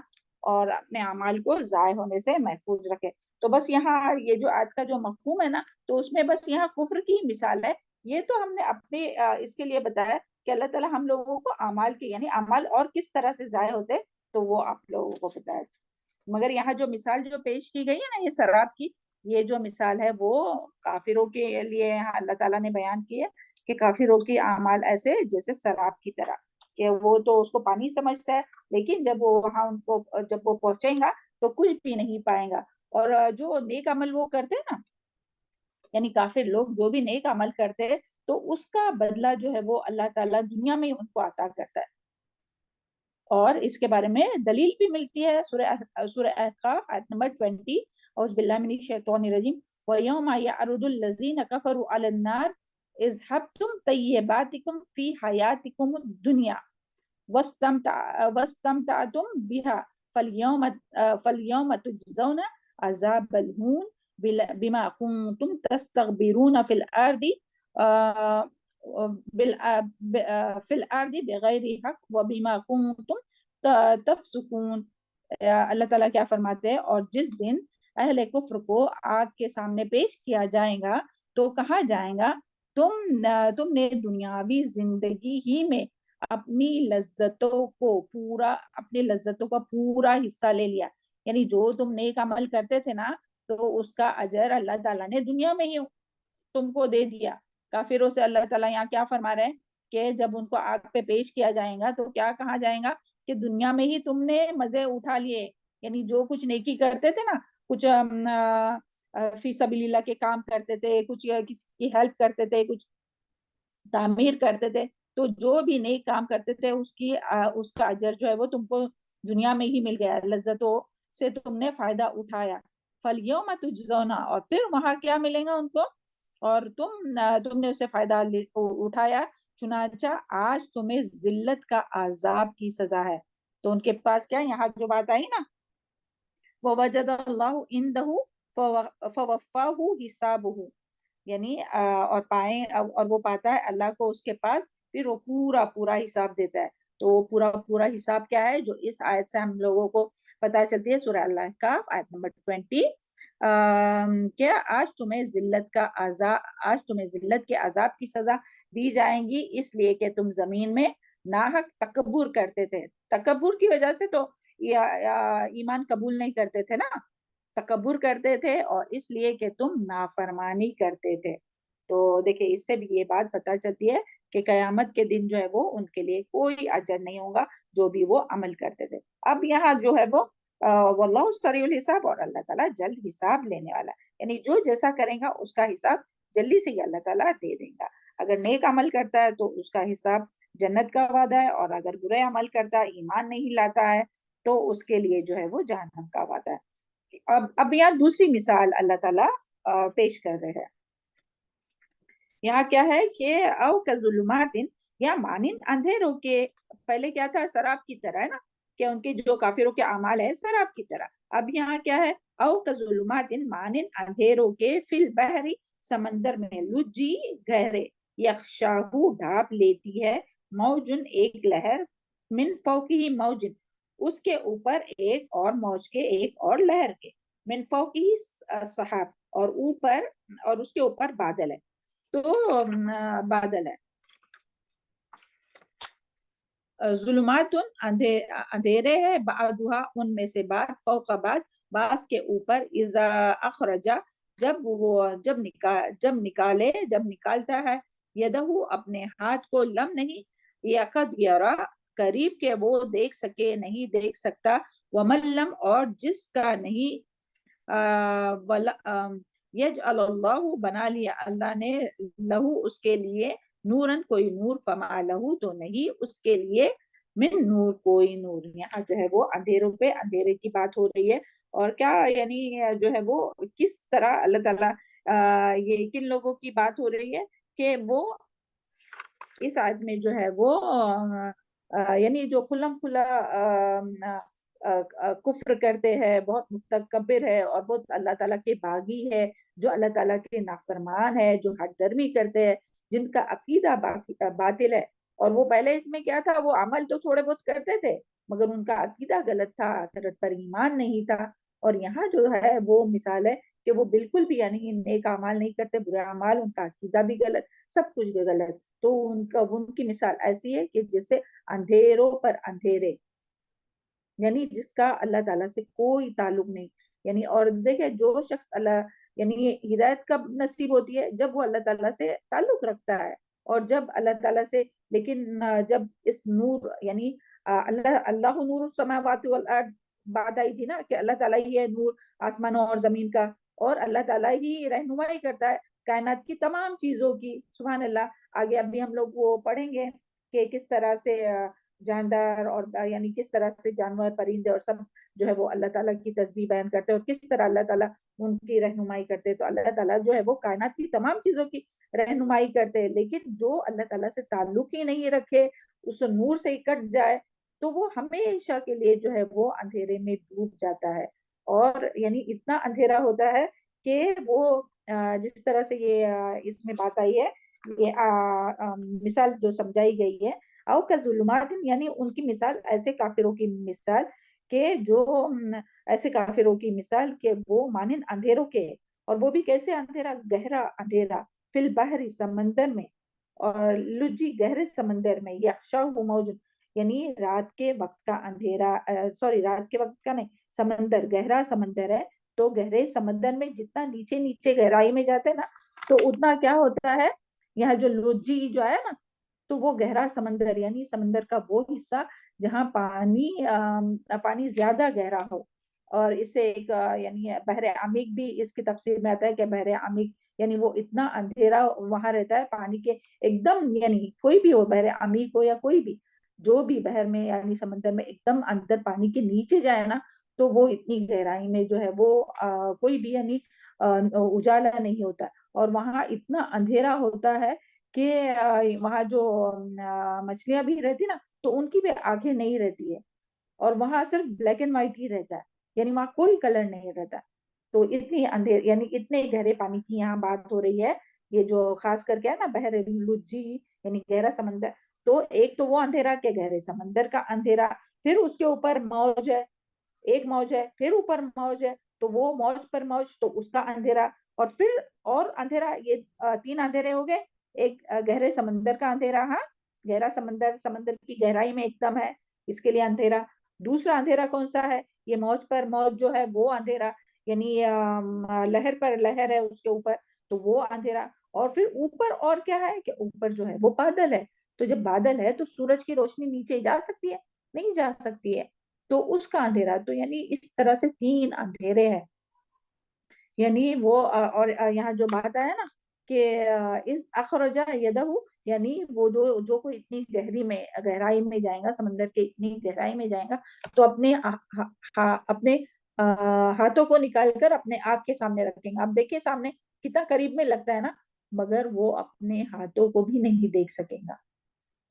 اور اپنے اعمال کو ضائع ہونے سے محفوظ رکھے۔ تو بس یہاں یہ جو آج کا جو مفہوم ہے نا، تو اس میں بس یہاں کفر کی مثال ہے، یہ تو ہم نے اپنے اس کے لیے بتایا کہ اللہ تعالیٰ ہم لوگوں کو اعمال کے یعنی اعمال اور کس طرح سے ضائع ہوتے تو وہ آپ لوگوں کو بتایا، مگر یہاں جو مثال جو پیش کی گئی ہے نا یہ سراب کی، یہ جو مثال ہے وہ کافروں کے لیے اللہ تعالیٰ نے بیان کی ہے کہ کافروں کی اعمال ایسے جیسے سراب کی طرح، کہ وہ تو اس کو پانی سمجھتا ہے لیکن جب وہ وہاں جب وہ پہنچے گا تو کچھ بھی نہیں پائے گا۔ اور جو نیک عمل وہ کرتے ہیں نا، یعنی کافر لوگ جو بھی نیک عمل کرتے ہیں تو اس کا بدلہ جو ہے وہ اللہ تعالیٰ دنیا میں ان کو عطا کرتا ہے۔ اور اس کے بارے میں دلیل بھی ملتی ہے سورہ احقاف آیت نمبر 20. اعوذ باللہ من الشیطان الرجیم وَيَوْمَ يَعْرُضُ الَّذِينَ كَفَرُوا عَلَى النَّارِ اذْهَبْتُمْ طَيِّبَاتِكُمْ فِي حَيَاتِكُمُ الدُّنْيَا وَاسْتَمْتَعْتُمْ بِهَا فَالْيَوْمَ تُجْزَوْنَ عَذَابَ الْهُونِ بِمَا كُنْتُمْ تَسْتَكْبِرُونَ فِي الْأَرْضِ بغیر حق وبما کنتم تفسقون. اللہ تعالیٰ کیا فرماتے ہیں؟ اور جس دن اہل کفر کو آگ کے سامنے پیش کیا جائے گا تو کہا جائے گا تم نے دنیاوی زندگی ہی میں اپنی لذتوں کا پورا حصہ لے لیا. یعنی جو تم نیک عمل کرتے تھے نا تو اس کا اجر اللہ تعالیٰ نے دنیا میں ہی تم کو دے دیا. کافروں سے اللہ تعالیٰ یہاں کیا فرما رہے ہیں کہ جب ان کو آگ پہ پیش کیا جائے گا تو کیا کہا جائے گا کہ دنیا میں ہی تم نے مزے اٹھا لیے. یعنی جو کچھ نیکی کرتے تھے نا، کچھ فی سبیل اللہ کے کام کرتے تھے، کچھ کسی کی ہیلپ کرتے تھے، کچھ تعمیر کرتے تھے، تو جو بھی نیک کام کرتے تھے اس کا اجر جو ہے وہ تم کو دنیا میں ہی مل گیا، لذتوں سے تم نے فائدہ اٹھایا. فَالْيَوْمَ تُجْزَوْنَ، اور پھر وہاں کیا ملے گا ان کو؟ اور تم نے اسے فائدہ اٹھایا، چنانچہ آج تمہیں ذلت کا عذاب کی سزا ہے. تو ان کے پاس کیا، یہاں جو بات آئی نا، وَوَجَدَ اللَّهُ عِندَهُ فَوَفَّاهُ حِسَابُهُ، یعنی اور پائیں اور وہ پاتا ہے اللہ کو اس کے پاس، پھر وہ پورا حساب دیتا ہے. تو پورا حساب کیا ہے جو اس آیت سے ہم لوگوں کو پتہ چلتی ہے، سورہ الاحقاف آیت نمبر 20 کہ آج تمہیں ذلت کے عذاب کی سزا دی جائیں گی، اس لیے کہ تم زمین میں ناحق تکبر کرتے تھے. تکبر کی وجہ سے تو ایمان قبول نہیں کرتے تھے نا، تکبر کرتے تھے، اور اس لیے کہ تم نافرمانی کرتے تھے. تو دیکھیں اس سے بھی یہ بات پتہ چلتی ہے کہ قیامت کے دن جو ہے وہ ان کے لیے کوئی اجر نہیں ہوگا جو بھی وہ عمل کرتے تھے. اب یہاں جو ہے وہ واللہ سریع الحساب، اور اللہ تعالیٰ جلد حساب لینے والا ہے. یعنی جو جیسا کرے گا اس کا حساب جلدی سے ہی اللہ تعالیٰ دے دے گا. اگر نیک عمل کرتا ہے تو اس کا حساب جنت کا وعدہ ہے، اور اگر برے عمل کرتا ہے، ایمان نہیں لاتا ہے، تو اس کے لیے جو ہے وہ جہنم کا وعدہ ہے. اب یہاں دوسری مثال اللہ تعالیٰ پیش کر رہے ہیں. یہاں کیا ہے کہ او کظلمات، یا مانند اندھیروں کے، پہلے کیا تھا سراب کی طرح ہے نا، کہ ان کے جو کافروں کے اعمال ہے سراب کی طرح. اب یہاں کیا ہے او کظلمات، مانند اندھیروں کے، فی البحر، سمندر میں، لجی گہرے، یخشاہ ڈھانپ لیتی ہے، موجن ایک لہر، من فوقہ موجن اس کے اوپر ایک اور موج کے، ایک اور لہر کے، من فوقہ سحاب اور اوپر، اور اس کے اوپر بادل ہے. تو بادل ہے. ظلمات اندھیرے ہے، بعضها ان میں سے بعض، فوق بعض کے اوپر، اذا اخرجا جب نکالتا ہے، یدہ اپنے ہاتھ کو، لم نہیں، یقد یرا قریب کے وہ دیکھ سکے، نہیں دیکھ سکتا، ومن لم اور جس کا نہیں، یجعل اللہ بنا لیا اللہ نے، لہو اس کے لیے، نورن کوئی نور، فما لہو تو نہیں اس کے لیے، من نور کوئی نور. یہاں جو ہے وہ اندھیروں پہ اندھیرے کی بات ہو رہی ہے. اور کیا یعنی جو ہے وہ کس طرح اللہ تعالیٰ یہ کن لوگوں کی بات ہو رہی ہے کہ وہ اس آیت میں جو ہے وہ یعنی جو کھلم کھلا کفر کرتے ہیں، بہت متکبر ہے اور بہت اللہ تعالیٰ کے باغی ہے، جو اللہ تعالیٰ کے نافرمان ہے، جو حد درمی کرتے ہیں، جن کا عقیدہ باطل ہے. اور وہ پہلے اس میں کیا تھا، وہ عمل تو تھوڑے بہت کرتے تھے مگر ان کا عقیدہ غلط تھا، آخرت پر ایمان نہیں تھا. اور یہاں جو ہے وہ مثال ہے کہ وہ بالکل بھی یعنی نیک اعمال نہیں کرتے، برے اعمال، ان کا عقیدہ بھی غلط، سب کچھ بھی غلط. تو ان کی مثال ایسی ہے کہ جیسے اندھیروں پر اندھیرے، یعنی جس کا اللہ تعالیٰ سے کوئی تعلق نہیں. یعنی اور دیکھیں جو شخص اللہ یعنی ہدایت کب نصیب ہوتی ہے؟ جب وہ اللہ تعالیٰ سے تعلق رکھتا ہے، اور جب اللہ تعالیٰ سے، لیکن جب اس نور یعنی اللہ نور السماوات والارض بات آئی تھی نا، کہ اللہ تعالیٰ ہی ہے نور آسمانوں اور زمین کا، اور اللہ تعالیٰ ہی رہنمائی کرتا ہے کائنات کی تمام چیزوں کی. سبحان اللہ. آگے اب بھی ہم لوگ وہ پڑھیں گے کہ کس طرح سے جاندار اور یعنی کس طرح سے جانور پرندے اور سب جو ہے وہ اللہ تعالیٰ کی تسبیح بیان کرتے ہیں اور کس طرح اللہ تعالیٰ ان کی رہنمائی کرتے ہیں. تو اللہ تعالیٰ جو ہے وہ کائنات کی تمام چیزوں کی رہنمائی کرتے ہیں, لیکن جو اللہ تعالیٰ سے تعلق ہی نہیں رکھے, اس نور سے ہی کٹ جائے, تو وہ ہمیشہ کے لیے جو ہے وہ اندھیرے میں ڈوب جاتا ہے. اور یعنی اتنا اندھیرا ہوتا ہے کہ وہ جس طرح سے یہ اس میں بات آئی ہے, یہ مثال جو سمجھائی گئی ہے, او کا ظلمات, یعنی ان کی مثال ایسے کافروں کی مثال کہ جو ایسے کافروں کی مثال کہ وہ مانند اندھیروں کے, اور وہ بھی کیسے اندھیرا, گہرا اندھیرا, فی البحر, سمندر میں, اور لجی, گہرے سمندر میں, یخشاہ موج, یعنی رات کے وقت کا اندھیرا, سوری رات کے وقت کا نہیں, سمندر, گہرا سمندر ہے, تو گہرے سمندر میں جتنا نیچے نیچے گہرائی میں جاتے نا, تو اتنا کیا ہوتا ہے, یہاں جو لجی جو ہے نا, تو وہ گہرا سمندر یعنی سمندر کا وہ حصہ جہاں پانی زیادہ گہرا ہو. اور اسے ایک یعنی بحر عمیق بھی اس کی تفسیر میں آتا ہے کہ بحر عمیق یعنی وہ اتنا اندھیرا وہاں رہتا ہے پانی کے ایک دم, یعنی کوئی بھی ہو, بحر عمیق ہو یا کوئی بھی, جو بھی بحر میں یعنی سمندر میں ایک دم اندر پانی کے نیچے جائے نا, تو وہ اتنی گہرائی میں جو ہے وہ کوئی بھی یعنی اجالا نہیں ہوتا, اور وہاں اتنا اندھیرا ہوتا ہے کہ وہاں جو مچھلیاں بھی رہتی نا, تو ان کی بھی آنکھیں نہیں رہتی ہے, اور وہاں صرف بلیک اینڈ وائٹ ہی رہتا ہے, یعنی وہاں کوئی کلر نہیں رہتا. تو اتنی اندھیر یعنی اتنے گہرے پانی کی یہاں بات ہو رہی ہے, یہ جو خاص کر کے ہے نا بحر لجی یعنی گہرا سمندر, تو ایک تو وہ اندھیرا کے گہرے سمندر کا اندھیرا, پھر اس کے اوپر موج ہے, ایک موج ہے, پھر اوپر موج ہے, تو وہ موج پر موج, تو اس کا اندھیرا, اور پھر اور اندھیرا, یہ تین اندھیرے ہو گئے. ایک گہرے سمندر کا اندھیرا, ہاں گہرا سمندر, سمندر کی گہرائی میں ایک دم ہے, اس کے لیے اندھیرا. دوسرا اندھیرا کون سا ہے, یہ موج پر موج جو ہے وہ اندھیرا, یعنی لہر پر لہر ہے اس کے اوپر, تو وہ اندھیرا. اور پھر اوپر اور کیا ہے کہ اوپر جو ہے وہ بادل ہے, تو جب بادل ہے تو سورج کی روشنی نیچے جا سکتی ہے, نہیں جا سکتی ہے, تو اس کا اندھیرا. تو یعنی اس طرح سے تین اندھیرے ہیں, یعنی وہ اور یہاں جو بات آیا نا کہ اس اخرجا یدہ, یعنی وہ جو کوئی اتنی گہرائی میں جائے گا, سمندر کے اتنی گہرائی میں جائے گا, تو اپنے ہاتھوں کو نکال کر اپنے آنکھ کے سامنے رکھیں گا. اب دیکھیں سامنے کتنا قریب میں لگتا ہے نا, مگر وہ اپنے ہاتھوں کو بھی نہیں دیکھ سکے گا,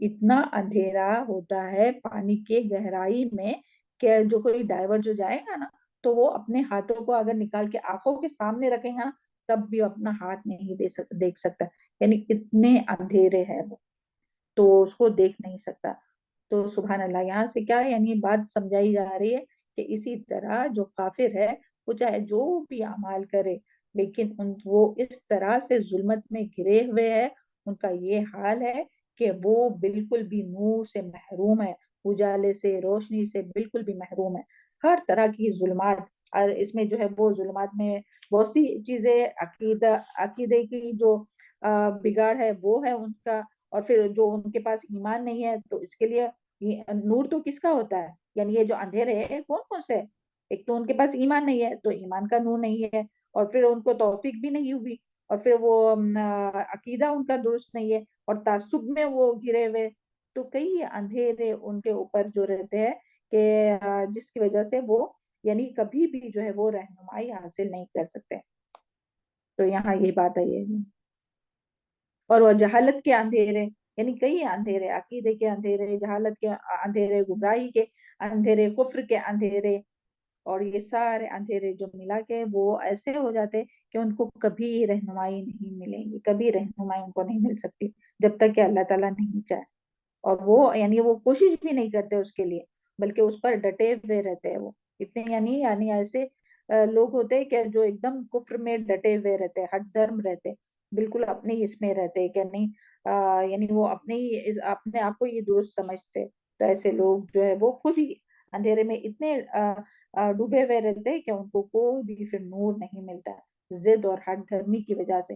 اتنا اندھیرا ہوتا ہے پانی کے گہرائی میں کہ جو کوئی ڈائیور جو جائے گا نا, تو وہ اپنے ہاتھوں کو اگر نکال کے آنکھوں کے سامنے رکھیں گا تب بھی اپنا ہاتھ نہیں دیکھ سکتا, یعنی اتنے اندھیرے ہے وہ, تو اس کو دیکھ نہیں سکتا. تو سبحان اللہ, یہاں سے کیا یعنی بات سمجھائی جا رہی ہے کہ اسی طرح جو کافر ہے وہ چاہے جو بھی اعمال کرے, لیکن وہ اس طرح سے ظلمت میں گھرے ہوئے ہے, ان کا یہ حال ہے کہ وہ بالکل بھی نور سے محروم ہے, اجالے سے, روشنی سے بالکل بھی محروم ہے. ہر طرح کی ظلمات, اور اس میں جو ہے وہ ظلمات میں بہت سی چیزیں, عقیدے کی جو بگاڑ ہے وہ ہے ان کا, اور پھر جو ان کے پاس ایمان نہیں ہے تو اس کے لیے نور تو کس کا ہوتا ہے, یعنی یہ جو اندھیرے ہے کون کون سے, ایک تو ان کے پاس ایمان نہیں ہے تو ایمان کا نور نہیں ہے, اور پھر ان کو توفیق بھی نہیں ہوئی, اور پھر وہ عقیدہ ان کا درست نہیں ہے, اور تعصب میں وہ گرے ہوئے. تو کئی اندھیرے ان کے اوپر جو رہتے ہیں کہ جس کی وجہ سے وہ یعنی کبھی بھی جو ہے وہ رہنمائی حاصل نہیں کر سکتے. تو یہاں یہ بات ہے. اور وہ جہالت کے اندھیرے, یعنی کئی اندھیرے, عقیدے کے اندھیرے, جہالت کے اندھیرے, گمراہی کے اندھیرے, کفر کے اندھیرے, اور یہ سارے اندھیرے جو ملا کے وہ ایسے ہو جاتے کہ ان کو کبھی رہنمائی نہیں ملے گی, کبھی رہنمائی ان کو نہیں مل سکتی جب تک کہ اللہ تعالیٰ نہیں چاہے. اور وہ یعنی وہ کوشش بھی نہیں کرتے اس کے لیے, بلکہ اس پر ڈٹے ہوئے رہتے ہیں. وہ اتنے یعنی ایسے لوگ ہوتے ہیں کہ جو ایک دم کفر میں ڈٹے ہوئے رہتے, ہٹ دھرم رہتے, بالکل اپنے اس میں رہتے کہ نہیں یعنی وہ اپنے آپ کو یہ درست سمجھتے. تو ایسے لوگ جو ہے وہ خود ہی اندھیرے میں اتنے ڈوبے ہوئے رہتے کہ ان کو کوئی بھی پھر نور نہیں ملتا, ضد اور ہٹ دھرمی کی وجہ سے.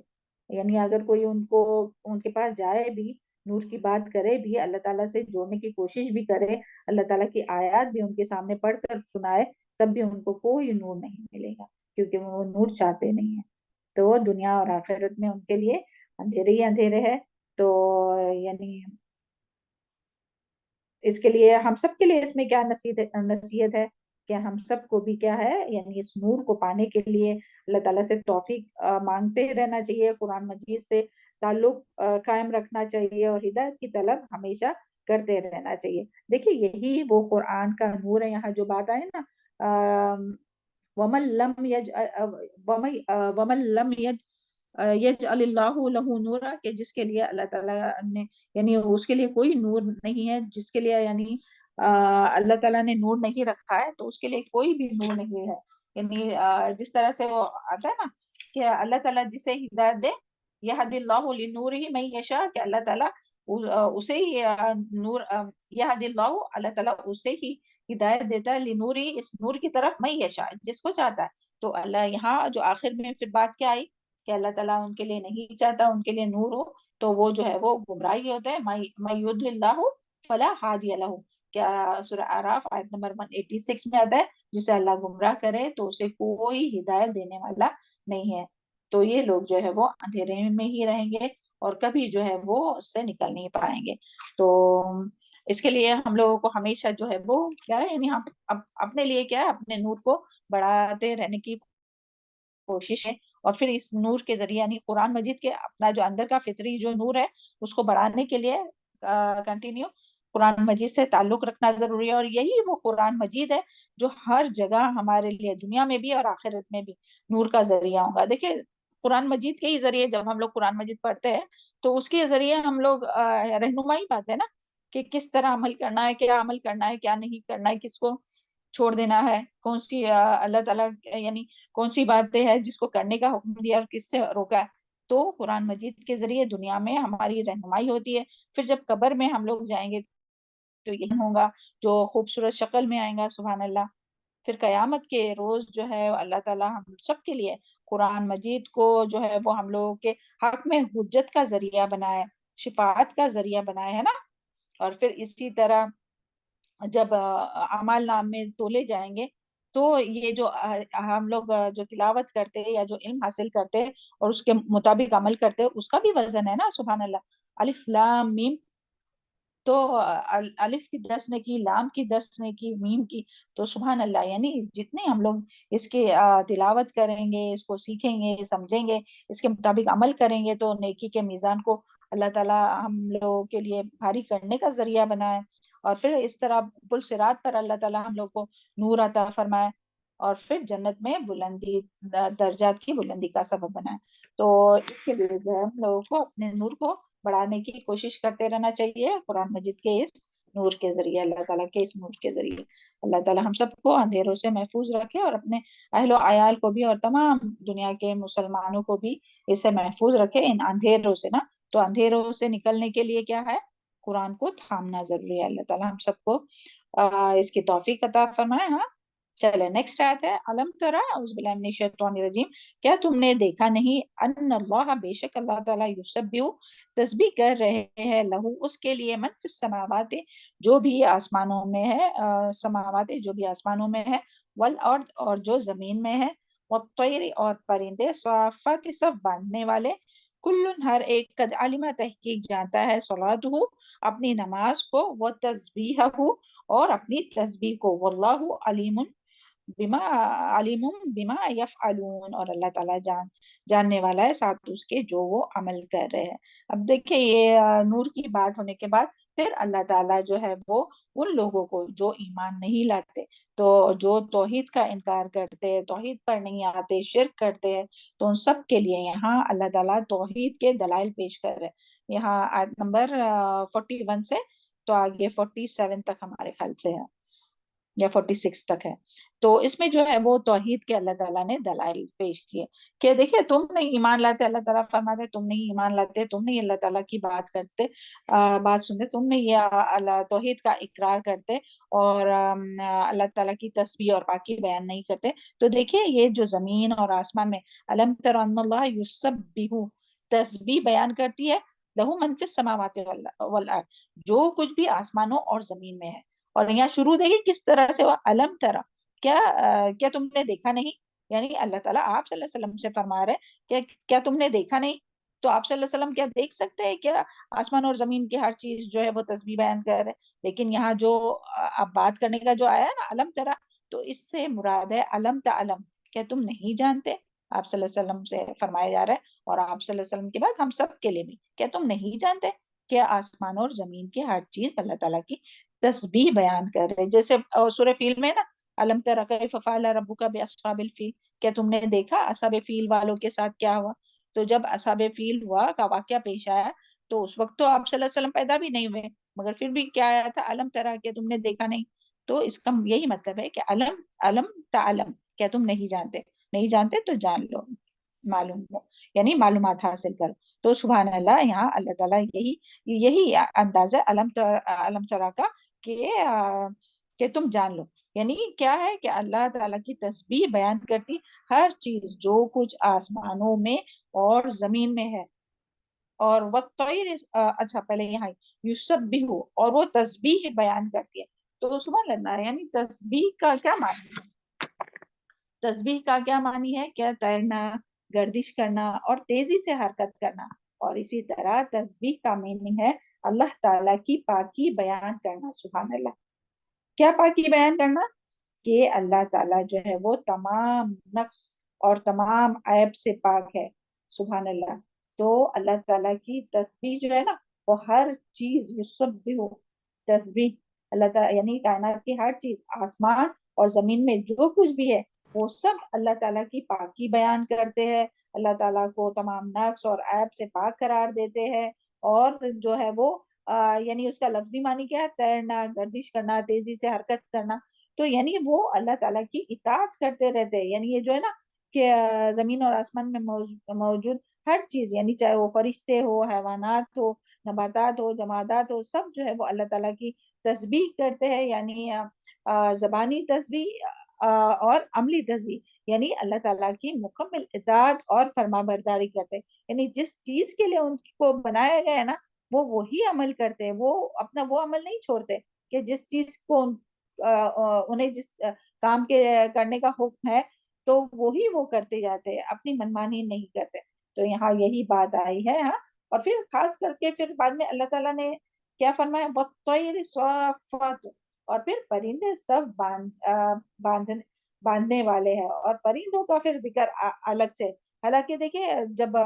یعنی اگر کوئی ان کے پاس جائے بھی, نور کی بات کرے بھی, اللہ تعالیٰ سے جوڑنے کی کوشش بھی کرے, اللہ تعالیٰ کی آیات بھی ان کے سامنے پڑھ کر سنائے, تب بھی ان کو کوئی نور نہیں ملے گا, کیونکہ وہ نور چاہتے نہیں ہیں. تو دنیا اور آخرت میں ان کے لیے اندھیرے ہی اندھیرے ہے. تو یعنی اس کے لیے ہم سب کے لیے اس میں کیا نصیحت ہے کہ ہم سب کو بھی کیا ہے یعنی اس نور کو پانے کے لیے اللہ تعالیٰ سے توفیق مانگتے رہنا چاہیے، قرآن مجید سے تعلق قائم رکھنا چاہیے اور ہدایت کی طلب ہمیشہ کرتے رہنا چاہیے۔ دیکھیے یہی وہ قرآن کا نور ہے، یہاں جو بات آئے نا وَمَن لَمْ یجعل اللہ لہ نورا، کہ جس کے لیے اللہ تعالیٰ نے یعنی اس کے لیے کوئی نور نہیں ہے، جس کے لیے یعنی اللہ تعالیٰ نے نور نہیں رکھا ہے تو اس کے لیے کوئی بھی نور نہیں ہے۔ یعنی جس طرح سے وہ آتا ہے نا کہ اللہ تعالیٰ جسے ہدایت دے یہد اللہ لنورہ من یشاء، کہ اللہ تعالیٰ اسے ہی نور یہد اللہ، اللہ تعالیٰ اسے ہی ہدایت دیتا ہے لنوری، اس نور کی طرف من یشاء، جس کو چاہتا ہے۔ تو اللہ یہاں جو آخر میں پھر بات کیا آئی کہ اللہ تعالیٰ ان کے لیے نہیں چاہتا ان کے لیے نور ہو تو وہ جو ہے وہ گمراہی ہوتا ہے۔ من یضلل اللہ فلا ہادی لہ، کیا سورہ اعراف آیت نمبر 186 میں آتا ہے جسے اللہ گمراہ کرے تو اسے کوئی ہدایت دینے والا نہیں ہے۔ تو یہ لوگ جو ہے وہ اندھیرے میں ہی رہیں گے اور کبھی جو ہے وہ اس سے نکل نہیں پائیں گے۔ تو اس کے لیے ہم لوگوں کو ہمیشہ جو ہے وہ کیا ہے یعنی ہم اپنے لیے کیا ہے اپنے نور کو بڑھاتے رہنے کی کوشش ہے، اور پھر اس نور کے ذریعے یعنی قرآن مجید کے اپنا جو اندر کا فطری جو نور ہے اس کو بڑھانے کے لیے کنٹینیو قرآن مجید سے تعلق رکھنا ضروری ہے۔ اور یہی وہ قرآن مجید ہے جو ہر جگہ ہمارے لیے دنیا میں بھی اور آخرت میں بھی نور کا ذریعہ ہوگا۔ دیکھیں قرآن مجید کے ہی ذریعے جب ہم لوگ قرآن مجید پڑھتے ہیں تو اس کے ذریعے ہم لوگ رہنمائی پاتے ہیں نا کہ کس طرح عمل کرنا ہے، کیا عمل کرنا ہے، کیا نہیں کرنا ہے، کس کو چھوڑ دینا ہے، کون سی اللہ تعالیٰ یعنی کون سی باتیں ہے جس کو کرنے کا حکم دیا اور کس سے روکا ہے۔ تو قرآن مجید کے ذریعے دنیا میں ہماری رہنمائی ہوتی ہے، پھر جب قبر میں ہم لوگ جائیں گے تو یہی ہوگا جو خوبصورت شکل میں آئیں گا، سبحان اللہ۔ پھر قیامت کے روز جو ہے اللہ تعالیٰ ہم سب کے لیے قرآن مجید کو جو ہے وہ ہم لوگوں کے حق میں حجت کا ذریعہ بنائے، شفاعت کا ذریعہ بنائے، ہے نا۔ اور پھر اسی طرح جب اعمال نام میں تولے جائیں گے تو یہ جو ہم لوگ جو تلاوت کرتے ہیں یا جو علم حاصل کرتے ہیں اور اس کے مطابق عمل کرتے ہیں اس کا بھی وزن ہے نا، سبحان اللہ۔ الف لام میم، تو الف کی 10 نے کی، لام کی 10 نے کی، میم کی، تو سبحان اللہ یعنی جتنے ہم لوگ اس کی تلاوت کریں گے، اس کو سیکھیں گے، سمجھیں گے، اس کے مطابق عمل کریں گے تو نیکی کے میزان کو اللہ تعالیٰ ہم لوگوں کے لیے بھاری کرنے کا ذریعہ بنائے، اور پھر اس طرح پل صراط پر اللہ تعالیٰ ہم لوگ کو نور عطا فرمائے، اور پھر جنت میں بلندی درجات کی بلندی کا سبب بنائے۔ تو اس کے لیے جو ہے ہم لوگوں کو اپنے نور کو بڑھانے کی کوشش کرتے رہنا چاہیے قرآن مجید کے اس نور کے ذریعے، اللہ تعالیٰ کے اس نور کے ذریعے۔ اللہ تعالیٰ ہم سب کو اندھیروں سے محفوظ رکھے اور اپنے اہل و عیال کو بھی اور تمام دنیا کے مسلمانوں کو بھی اس سے محفوظ رکھے ان اندھیروں سے نا۔ تو اندھیروں سے نکلنے کے لیے کیا ہے، قرآن کو تھامنا ضروری ہے۔ اللہ تعالیٰ ہم سب کو اس کی توفیق عطا فرمائے۔ ہاں چلے نیکسٹ آیت ہے، الم ترى اعوذ باللہ من الشیطان الرجیم، کیا تم نے دیکھا نہیں، ان اللہ بے شک اللہ تعالیٰ یسبح تسبیح کر رہے ہیں، لہو اس کے لیے، من فی السماوات جو بھی آسمانوں میں ہے، سماوات جو بھی آسمانوں میں ہے، والارض اور جو زمین میں ہے، والطیر اور پرندے، صافات سب باندھنے والے، کل ہر ایک، قد علم تحقیق جانتا ہے، صلاتہ اپنی نماز کو، و تسبیحہ اور اپنی تسبیح کو، واللہ علیم بما یفعلون اور اللہ تعالیٰ جاننے والا ہے ساتھ اس کے جو وہ عمل کر رہے ہیں۔ اب دیکھیں یہ نور کی بات ہونے کے بعد پھر اللہ تعالیٰ جو ہے وہ ان لوگوں کو جو ایمان نہیں لاتے، تو جو توحید کا انکار کرتے ہیں، توحید پر نہیں آتے، شرک کرتے ہیں، تو ان سب کے لیے یہاں اللہ تعالیٰ توحید کے دلائل پیش کر رہے ہیں۔ یہاں آیت نمبر 41 سے تو آگے 47 تک ہمارے خیال سے ہے یا 46 تک ہے، تو اس میں جو ہے وہ توحید کے اللہ تعالیٰ نے دلائل پیش کیے کہ دیکھیں تم نہیں ایمان لاتے، اللہ تعالیٰ فرماتے تم نہیں ایمان لاتے، تم نہیں اللہ تعالیٰ کی بات کرتے، بات سنتے، تم نہیں یہ اللہ توحید کا اقرار کرتے اور اللہ تعالیٰ کی تسبیح اور پاکی بیان نہیں کرتے، تو دیکھیں یہ جو زمین اور آسمان میں الم تر ان اللہ یسبح تسبیح بیان کرتی ہے، لہو من فی السماوات والارض جو کچھ بھی آسمانوں اور زمین میں ہے۔ اور یہاں شروع دیکھیں کس طرح سے وہ علم ترا، کیا تم نے دیکھا نہیں، یعنی اللہ تعالیٰ آپ صلی اللہ علیہ وسلم سے فرما رہے کہ کیا تم نے دیکھا نہیں تو آپ صلی اللہ علیہ وسلم کیا دیکھ سکتے ہیں کیا آسمان اور زمین کی ہر چیز جو ہے وہ تسبیح بیان کر رہے؟ لیکن یہاں جو اب بات کرنے کا جو آیا ہے نا علم ترا، تو اس سے مراد ہے علم تعلم، کیا تم نہیں جانتے؟ آپ صلی اللہ علیہ وسلم سے فرمایا جا رہا ہے، اور آپ صلی اللہ علیہ وسلم کے بعد ہم سب کے لیے بھی، کیا تم نہیں جانتے کہ آسمان اور زمین کی ہر چیز اللہ تعالیٰ کی تسبیح بیان کر رہے؟ جیسے سورہ فیل میں نا علم تر کیف فعل ربک باصحاب الفیل، کیا تم نے دیکھا اصحاب فیل والوں کے ساتھ کیا ہوا؟ تو جب اصحاب فیل ہوا کا واقعہ پیش آیا تو اس وقت تو آپ صلی اللہ علیہ وسلم پیدا بھی نہیں ہوئے، مگر پھر بھی کیا آیا تھا علم ترا، کہ تم نے دیکھا نہیں؟ تو اس کا یہی مطلب ہے کہ علم تعلم، کیا تم نہیں جانتے؟ نہیں جانتے تو جان لو، معلوم ہو، یعنی معلومات حاصل کرو۔ تو سبحان اللہ، یہاں اللہ تعالیٰ یہی انداز ہے علم ترا کا، کہ تم جان لو، یعنی کیا ہے کہ اللہ تعالیٰ کی تسبیح بیان کرتی ہر چیز جو کچھ آسمانوں میں اور زمین میں ہے، اور والطیر، اچھا پہلے یہاں یسبح، اور وہ تسبیح بیان کرتی ہے۔ تو سبحان اللہ، یعنی تسبیح کا کیا معنی ہے؟ تسبیح کا کیا معنی ہے؟ کیا تیرنا، گردش کرنا اور تیزی سے حرکت کرنا، اور اسی طرح تسبیح کا میننگ ہے اللہ تعالیٰ کی پاکی بیان کرنا۔ سبحان اللہ، کیا پاکی بیان کرنا؟ کہ اللہ تعالیٰ جو ہے وہ تمام نقص اور تمام عیب سے پاک ہے۔ سبحان اللہ، تو اللہ تعالیٰ کی تسبیح جو ہے نا، وہ ہر چیز یسبح، تسبیح اللہ تعالیٰ، یعنی کائنات کی ہر چیز، آسمان اور زمین میں جو کچھ بھی ہے وہ سب اللہ تعالیٰ کی پاکی بیان کرتے ہیں، اللہ تعالیٰ کو تمام نقص اور عیب سے پاک قرار دیتے ہیں، اور جو ہے وہ یعنی اس کا لفظی معنی کیا ہے؟ تیرنا، گردش کرنا، تیزی سے حرکت کرنا۔ تو یعنی وہ اللہ تعالیٰ کی اطاعت کرتے رہتے ہیں، یعنی یہ جو ہے نا کہ زمین اور آسمان میں موجود ہر چیز، یعنی چاہے وہ فرشتے ہو، حیوانات ہو، نباتات ہو، جمادات ہو، سب جو ہے وہ اللہ تعالیٰ کی تسبیح کرتے ہیں، یعنی زبانی تسبیح اور عملی تسبیح، یعنی اللہ تعالیٰ کی مکمل اطاعت اور فرما برداری کرتے ہیں، یعنی جس چیز کے لیے ان کو بنایا گیا ہے نا، وہ وہی عمل کرتے ہیں، وہ اپنا وہ عمل نہیں چھوڑتے، کہ جس چیز کو انہیں جس کام کے کرنے کا حکم ہے تو وہی وہ کرتے جاتے ہیں، اپنی منمانی نہیں کرتے۔ تو یہاں یہی بات آئی ہے، ہاں۔ اور پھر خاص کر کے پھر بعد میں اللہ تعالیٰ نے کیا فرمایا؟ وَالطَّيْرِ صَافَّاتٍ، اور پھر پرندے سب باندھنے والے ہیں، اور پرندوں کا پھر ذکر الگ سے، حالانکہ دیکھیں جب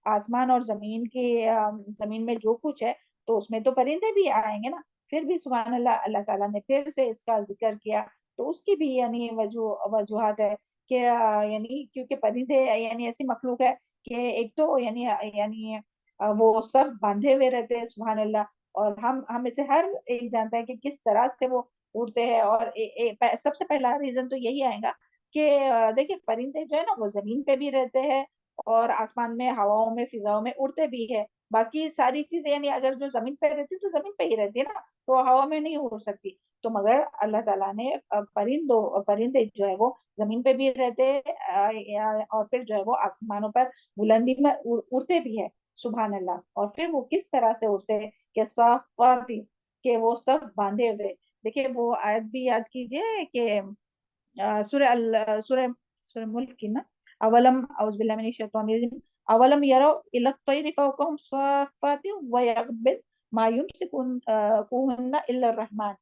آسمان اور زمین میں جو کچھ ہے تو اس میں تو پرندے بھی آئیں گے نا، پھر بھی سبحان اللہ، اللہ تعالیٰ نے پھر سے اس کا ذکر کیا، تو اس کی بھی یعنی وجوہات ہے کہ یعنی کیونکہ پرندے یعنی ایسی مخلوق ہے کہ ایک تو یعنی وہ سب باندھے ہوئے رہتے ہیں، سبحان اللہ، اور ہم میں سے ہر ایک جانتا ہے کہ کس طرح سے وہ اڑتے ہیں، اور سب سے پہلا ریزن تو یہی آئے گا کہ دیکھیں پرندے جو ہے نا وہ زمین پہ بھی رہتے ہیں، اور آسمان میں، ہواؤں میں، فضاؤں میں اڑتے بھی ہے، باقی ساری چیزیں یعنی اگر جو زمین پہ رہتی تو زمین پہ ہی رہتی ہے نا، تو ہوا میں نہیں اڑ سکتی، تو مگر اللہ تعالیٰ نے پرندے جو ہے وہ زمین پہ بھی رہتے اور پھر جو ہے وہ آسمانوں پر بلندی میں اڑتے بھی ہے، سبحان اللہ۔ اور پھر وہ کس طرح سے اڑتے ہیں؟ کہ صافات، کہ وہ سب باندھے ہوئے۔ دیکھیں وہ آیت بھی یاد کیجئے کہ سورہ ملک کی نا، اولم اعوذ باللہ من الشیطان الرجیم، اولم یروا الی الطیر فوقہم صافات ویقبض ما یمسکہن الا الرحمن،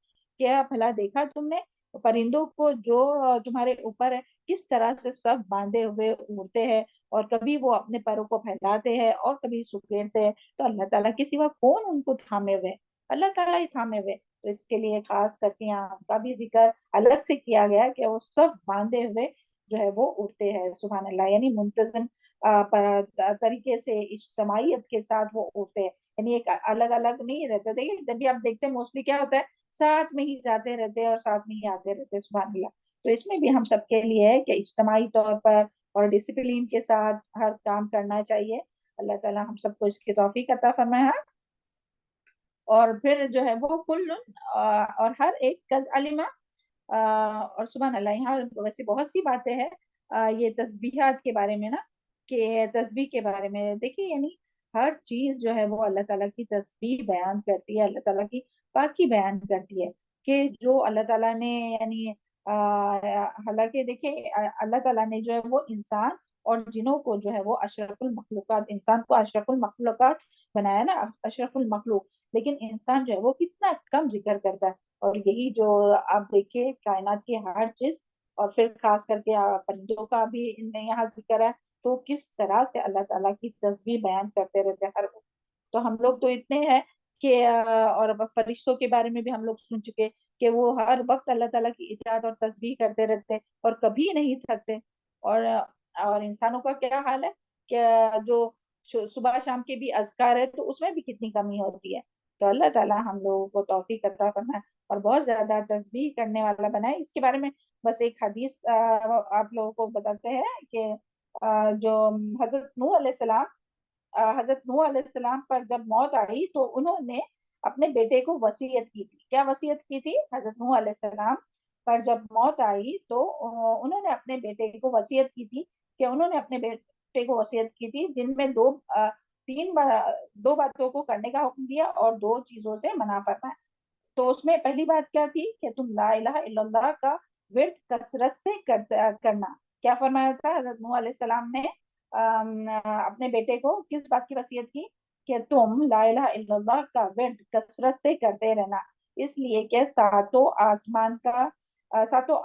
کیا بھلا دیکھا تم نے پرندوں کو جو تمہارے اوپر ہے، کس طرح سے سب باندھے ہوئے اڑتے ہیں، اور کبھی وہ اپنے پروں کو پھیلاتے ہیں اور کبھی سکیڑتے ہیں، تو اللہ تعالیٰ کے سوا کون ان کو تھامے ہوئے؟ اللہ تعالیٰ ہی تھامے ہوئے۔ تو اس کے لیے خاص کر کے یہاں کا بھی ذکر الگ سے کیا گیا کہ وہ سب باندھے ہوئے جو ہے وہ اڑتے ہیں، سبحان اللہ، یعنی منتظم طریقے سے اجتماعیت کے ساتھ وہ اڑتے ہیں، یعنی ایک الگ الگ نہیں رہتے تھے، جب بھی آپ دیکھتے ہیں موسٹلی کیا ہوتا ہے، ساتھ میں ہی جاتے رہتے ہیں اور ساتھ میں ہی آتے رہتے ہیں، سبحان اللہ۔ تو اس میں بھی ہم سب کے لیے ہے کہ اجتماعی طور پر اور ڈسپلین کے ساتھ ہر کام کرنا چاہیے، اللہ تعالیٰ ہم سب کو اس کی توفیق عطا فرمائے۔ اور پھر جو ہے وہ کل اور ہر ایک قد علمہ، اور سبحان اللہ، یہاں ویسے بہت سی باتیں ہیں یہ تسبیحات کے بارے میں نا، کہ تسبیح کے بارے میں دیکھیے، یعنی ہر چیز جو ہے وہ اللہ تعالیٰ کی تسبیح بیان کرتی ہے، اللہ تعالیٰ کی پاکی بیان کرتی ہے، کہ جو اللہ تعالیٰ نے یعنی حالانکہ دیکھیں اللہ تعالیٰ نے جو ہے وہ انسان اور جنوں کو جو ہے وہ اشرف المخلوقات، انسان کو اشرف المخلوقات بنایا نا، اشرف المخلوق، لیکن انسان جو ہے وہ کتنا کم ذکر کرتا ہے. اور یہی جو آپ دیکھیں کائنات کی ہر چیز، اور پھر خاص کر کے پرندوں کا بھی یہاں ذکر ہے، تو کس طرح سے اللہ تعالیٰ کی تسبیح بیان کرتے رہتے ہیں ہر وقت. تو ہم لوگ تو اتنے ہیں کہ اور فرشتوں کے بارے میں بھی ہم لوگ سن چکے کہ وہ ہر وقت اللہ تعالیٰ کی اطاعت اور تسبیح کرتے رہتے اور کبھی نہیں تھکتے. اور انسانوں کا کیا حال ہے کہ جو صبح شام کے بھی اذکار ہے تو اس میں بھی کتنی کمی ہوتی ہے. تو اللہ تعالیٰ ہم لوگوں کو توفیق عطا فرمائے اور بہت زیادہ تسبیح کرنے والا بنائے. اس کے بارے میں بس ایک حدیث آپ لوگوں کو بتاتے ہیں کہ جو حضرت نوح علیہ السلام پر جب موت آئی تو انہوں نے اپنے بیٹے کو وصیت کی تھی. کیا وصیت کی تھی؟ حضرت نوح علیہ السلام پر جب موت آئی تو انہوں نے اپنے بیٹے کو وصیت کی تھی کہ انہوں نے اپنے بیٹے کو وصیت کی تھی جن میں دو باتوں کو کرنے کا حکم دیا اور 2 چیزوں سے منع فرمایا. تو اس میں پہلی بات کیا تھی کہ تم لا الہ الا اللہ کا ورد کثرت سے کرنا. کیا فرمایا تھا حضرت نوح علیہ السلام نے اپنے بیٹے کو؟ کس بات کی وصیت کی؟ کہ تم لا الہ الا اللہ کا ورد کثرت سے کرتے رہنا، اس لیے کہ ساتوں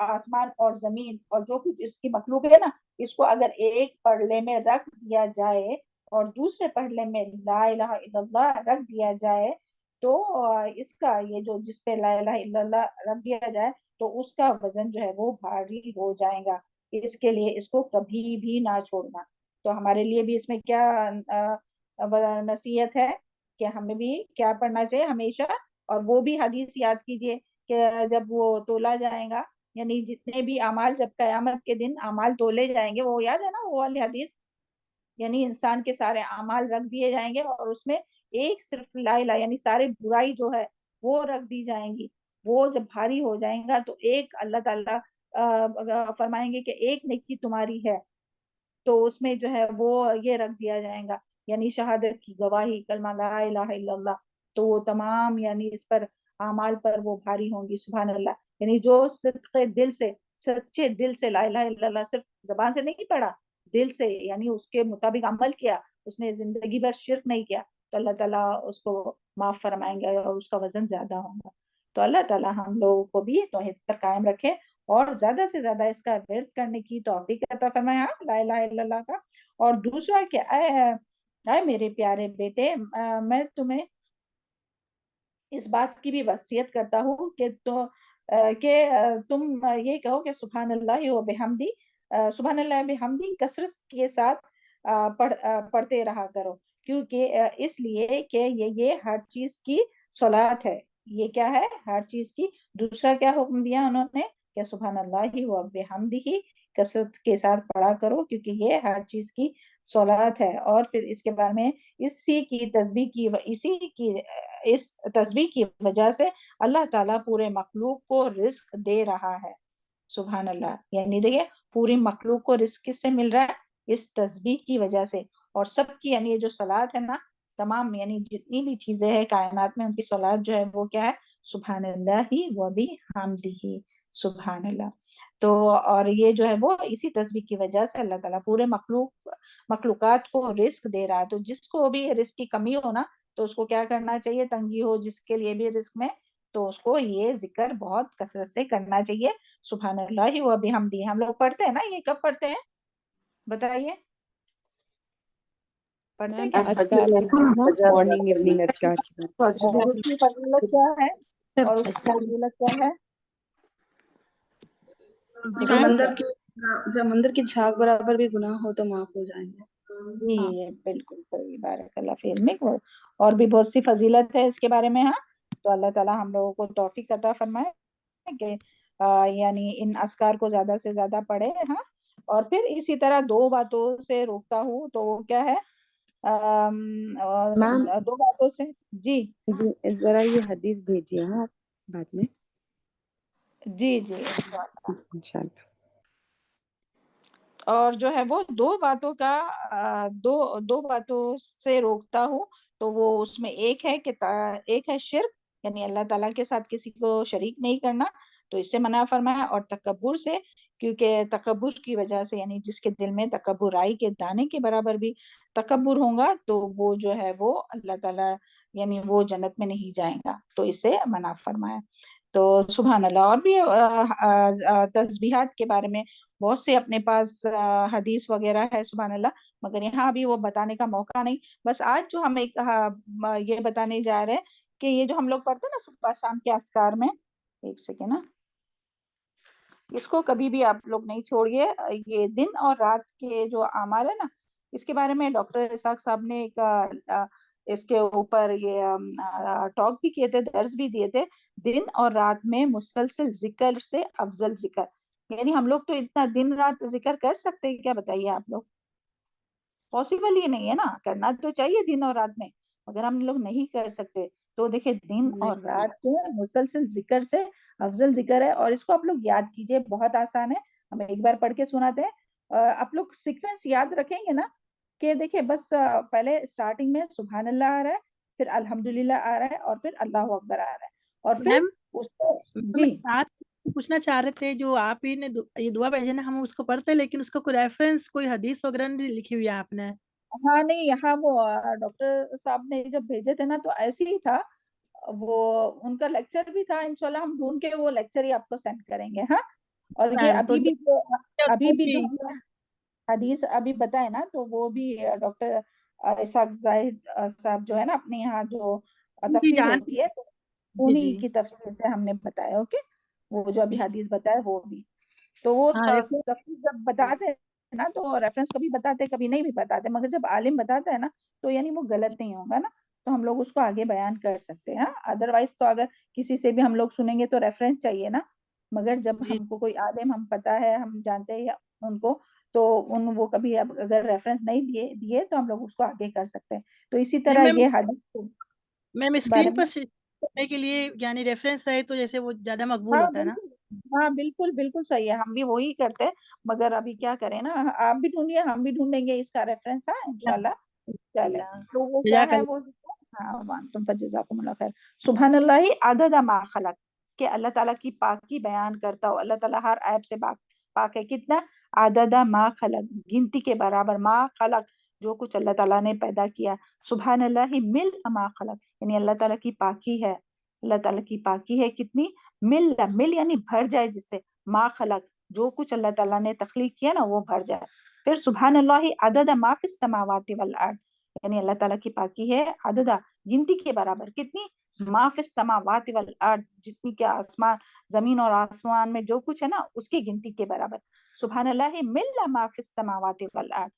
آسمان اور زمین اور جو کچھ اس کی مخلوق ہے نا، اس کو اگر ایک پرلے میں رکھ دیا جائے اور دوسرے پرلے میں لا الہ الا اللہ رکھ دیا جائے تو اس کا یہ جو جس پہ لا الہ الا اللہ رکھ دیا جائے تو اس کا وزن جو ہے وہ بھاری ہو جائے گا. اس کے لیے اس کو کبھی بھی نہ چھوڑنا. تو ہمارے لیے بھی اس میں کیا نصیحت ہے کہ ہمیں بھی کیا پڑھنا چاہیے ہمیشہ. اور وہ بھی حدیث یاد کیجئے کہ جب وہ تولا جائے گا، یعنی جتنے بھی اعمال جب قیامت کے دن اعمال تولے جائیں گے، وہ یاد ہے نا وہ والی حدیث، یعنی انسان کے سارے اعمال رکھ دیے جائیں گے اور اس میں ایک صرف لا الہ یعنی سارے برائی جو ہے وہ رکھ دی جائیں گی. وہ جب بھاری ہو جائیں گا تو ایک اللہ تعالیٰ فرمائیں گے کہ ایک نیکی تمہاری ہے، تو اس میں جو ہے وہ یہ رکھ دیا جائے گا یعنی شہادت کی گواہی، کلمہ لا الہ الا اللہ. تو وہ تمام یعنی اس پر اعمال پر وہ بھاری ہوں گی. سبحان اللہ. یعنی جو سچے دل سے لا الہ الا اللہ صرف زبان سے نہیں پڑھا، دل سے یعنی اس کے مطابق عمل کیا، اس نے زندگی بھر شرک نہیں کیا، تو اللہ تعالیٰ اس کو معاف فرمائیں گے اور اس کا وزن زیادہ ہوگا. تو اللہ تعالیٰ ہم لوگوں کو بھی توحید پر قائم رکھے اور زیادہ سے زیادہ اس کا ورد کرنے کی توفیق عطا فرمائے لا الہ الا اللہ کا. اور دوسرا کہ اے میرے پیارے بیٹے، میں تمہیں اس بات کی بھی وصیت کرتا ہوں کہ تم یہ کہو کہ سبحان اللہ و بحمدی، سبحان اللہ و بحمدی کثرت کے ساتھ پڑھتے رہا کرو، کیونکہ اس لیے کہ یہ ہر چیز کی صلات ہے. یہ کیا ہے؟ ہر چیز کی. دوسرا کیا حکم دیا انہوں نے؟ کہ سبحان اللہ و بحمدہ کثرت کے ساتھ پڑھا کرو کیونکہ یہ ہر چیز کی صلات ہے. اور پھر اس کے بارے میں اس تسبیح کی وجہ سے اللہ تعالیٰ پورے مخلوق کو رزق دے رہا ہے. سبحان اللہ. یعنی دیکھیں پوری مخلوق کو رزق کس سے مل رہا ہے؟ اس تسبیح کی وجہ سے. اور سب کی یعنی یہ جو صلات ہے نا، تمام یعنی جتنی بھی چیزیں ہیں کائنات میں، ان کی صلات جو ہے وہ کیا ہے؟ سبحان اللہ و بحمدہ. سبحان اللہ. تو اور یہ جو ہے وہ اسی تسبیح کی وجہ سے اللہ تعالیٰ پورے مخلوقات کو رزق دے رہا ہے. تو جس کو بھی رزق کی کمی ہو نا، تو اس کو کیا کرنا چاہیے؟ تنگی ہو جس کے لیے بھی رزق میں، تو اس کو یہ ذکر بہت کثرت سے کرنا چاہیے. سبحان اللہ و بحمدہ. ہم لوگ پڑھتے ہیں نا، یہ کب پڑھتے ہیں بتائیے؟ پڑھتے ہیں کیا؟ اذکار کی بات، مارننگ ایوننگ اذکار کی بات. اور اس کی فضیلت کیا ہے؟ اور اس کی فضیلت کیا ہے؟ جب اندر کی جھاگ برابر بھی گناہ ہو تو معاف ہو جائیں گے. جی بالکل صحیح. بارک اللہ فی علمک. اور بھی بہت سی فضیلت ہے اس کے بارے میں. ہاں، تو اللہ تعالیٰ ہم لوگوں کو توفیق عطا فرمائے کہ یعنی ان اذکار کو زیادہ سے زیادہ پڑھے. ہاں، اور پھر اسی طرح 2 باتوں سے روکتا ہوں. تو وہ کیا ہے؟ 2 باتوں سے. جی ذرا یہ حدیث بھیجیے نا آپ بعد میں. جی انشاءاللہ. اور جو ہے وہ 2 باتوں کا دو باتوں سے روکتا ہوں. تو وہ اس میں ایک ہے کہ ایک ہے شرک، یعنی اللہ تعالیٰ کے ساتھ کسی کو شریک نہیں کرنا. تو اس سے منع فرمایا، اور تکبر سے، کیونکہ تکبر کی وجہ سے یعنی جس کے دل میں تکبر رائی کے دانے کے برابر بھی تکبر ہوگا تو وہ جو ہے وہ اللہ تعالیٰ یعنی وہ جنت میں نہیں جائے گا، تو اس سے منع فرمایا۔ تو سبحان اللہ، اور بھی تسبیحات کے بارے میں بہت سے اپنے پاس حدیث وغیرہ ہے سبحان اللہ، مگر یہاں بھی وہ بتانے کا موقع نہیں۔ بس آج جو ہم ایک یہ بتانے جا رہے ہیں کہ یہ جو ہم لوگ پڑھتے ہیں نا صبح شام کے اذکار میں، ایک سیکنڈ نا، اس کو کبھی بھی آپ لوگ نہیں چھوڑیے۔ یہ دن اور رات کے جو اعمال ہے نا، اس کے بارے میں ڈاکٹر اسحاق صاحب نے ایک اس کے اوپر یہ ٹاک بھی کیے تھے، درس بھی دیے تھے۔ دن اور رات میں مسلسل ذکر سے افضل ذکر، یعنی ہم لوگ تو اتنا دن رات ذکر کر سکتے ہیں کیا؟ بتائیے آپ لوگ، پاسبل ہی نہیں ہے نا، کرنا تو چاہیے دن اور رات میں، مگر ہم لوگ نہیں کر سکتے۔ تو دیکھیں دن اور رات کے مسلسل ذکر سے افضل ذکر ہے، اور اس کو آپ لوگ یاد کیجئے، بہت آسان ہے، ہم ایک بار پڑھ کے سناتے ہیں۔ آپ لوگ سیکوینس یاد رکھیں گے نا کہ دیکھیں بس پہلے اسٹارٹنگ میں سبحان اللہ آ رہا ہے، پھر الحمدللہ آ رہا ہے، اور پھر اللہ اکبر آ رہا ہے، اور پھر میم اس کو جی آج پوچھنا چاہ رہے تھے، جو آپ ہی نے یہ دعا بھیجی نا، ہم اس کو پڑھتے ہیں لیکن اس کا کوئی ریفرنس، کوئی حدیث وغیرہ نہیں لکھی ہوئی ہے آپ نے۔ ہاں نہیں، یہاں وہ ڈاکٹر صاحب نے جب بھیجے تھے نا تو ایسے ہی تھا، وہ ان کا لیکچر بھی تھا، انشاءاللہ ہم ڈھونڈ کے وہ لیکچر ہی آپ کو سینڈ کریں گے۔ ہاں، اور یہ میم تو ابھی بھی جو ہم نے حدیث ابھی بتائے نا، تو وہ بھی ڈاکٹر اسحاق زاہد صاحب جو ہے نا، اپنے یہاں جو جی تفسیر جان ہوتی ہے تو جی انہی جی کی تفسیر سے ہم نے بتایا، اوکے، وہ جو ابھی جی حدیث بتایا وہ بھی، تو وہ ہاں تفسیر جب بتاتے ہیں نا تو ریفرنس کبھی بتاتے کبھی نہیں بھی بتاتے، مگر جب عالم بتاتا ہے نا تو یعنی وہ غلط نہیں ہوگا نا، تو ہم لوگ اس کو آگے بیان کر سکتے ہیں۔ ادروائز تو اگر کسی سے بھی ہم لوگ سنیں گے تو ریفرنس چاہیے نا، مگر جب جی ہم کو کوئی عالم ہم پتہ ہے، ہم جانتے ہیں ان کو، تو وہ کبھی اگر ریفرنس نہیں دیے تو ہم لوگ اس کو آگے کر سکتے ہیں۔ تو اسی جی طرح میم، یہ حدیث کے میم بارے اسکرین پر میں، کرنے کے لیے یعنی ریفرنس رہے تو جیسے وہ زیادہ مقبول ہاں ہوتا ہے نا۔ بالکل، ہاں بالکل بالکل صحیح ہے، ہم بھی وہی کرتے ہیں، مگر ابھی کیا کریں نا، آپ بھی ڈھونڈیے ہم بھی ڈھونڈیں گے اس کا ریفرنس، ہاں انشاءاللہ چلے۔ اللہ تو وہ کیا جزاک ہے، اللہ۔ وہ ہاں وانتم فجزاکم اللہ خیر۔ سبحان اللہ عدد ما خلق، کہ اللہ تعالیٰ کی پاکی بیان کرتا ہو، اللہ تعالیٰ ہر عیب سے پاک ہے، کتنا؟ عدد ما خلق، گنتی کے برابر، ما خلق جو کچھ اللہ تعالیٰ نے پیدا کیا، سبحان اللہ ملء ما خلق، یعنی اللہ تعالیٰ کی پاکی ہے، اللہ تعالیٰ کی پاکی ہے کتنی؟ مل یعنی بھر جائے جس سے، ما خلق جو کچھ اللہ تعالیٰ نے تخلیق کیا نا وہ بھر جائے۔ پھر سبحان اللہ عدد ما فی السماوات والارض، یعنی اللہ تعالیٰ کی پاکی ہے عدد گنتی کے برابر، کتنی؟ ما فی السماوات والارض، جتنی کہ آسمان زمین اور آسمان میں جو کچھ ہے نا اس کی گنتی کے برابر، سبحان اللہ مل ما فی السماوات والارض۔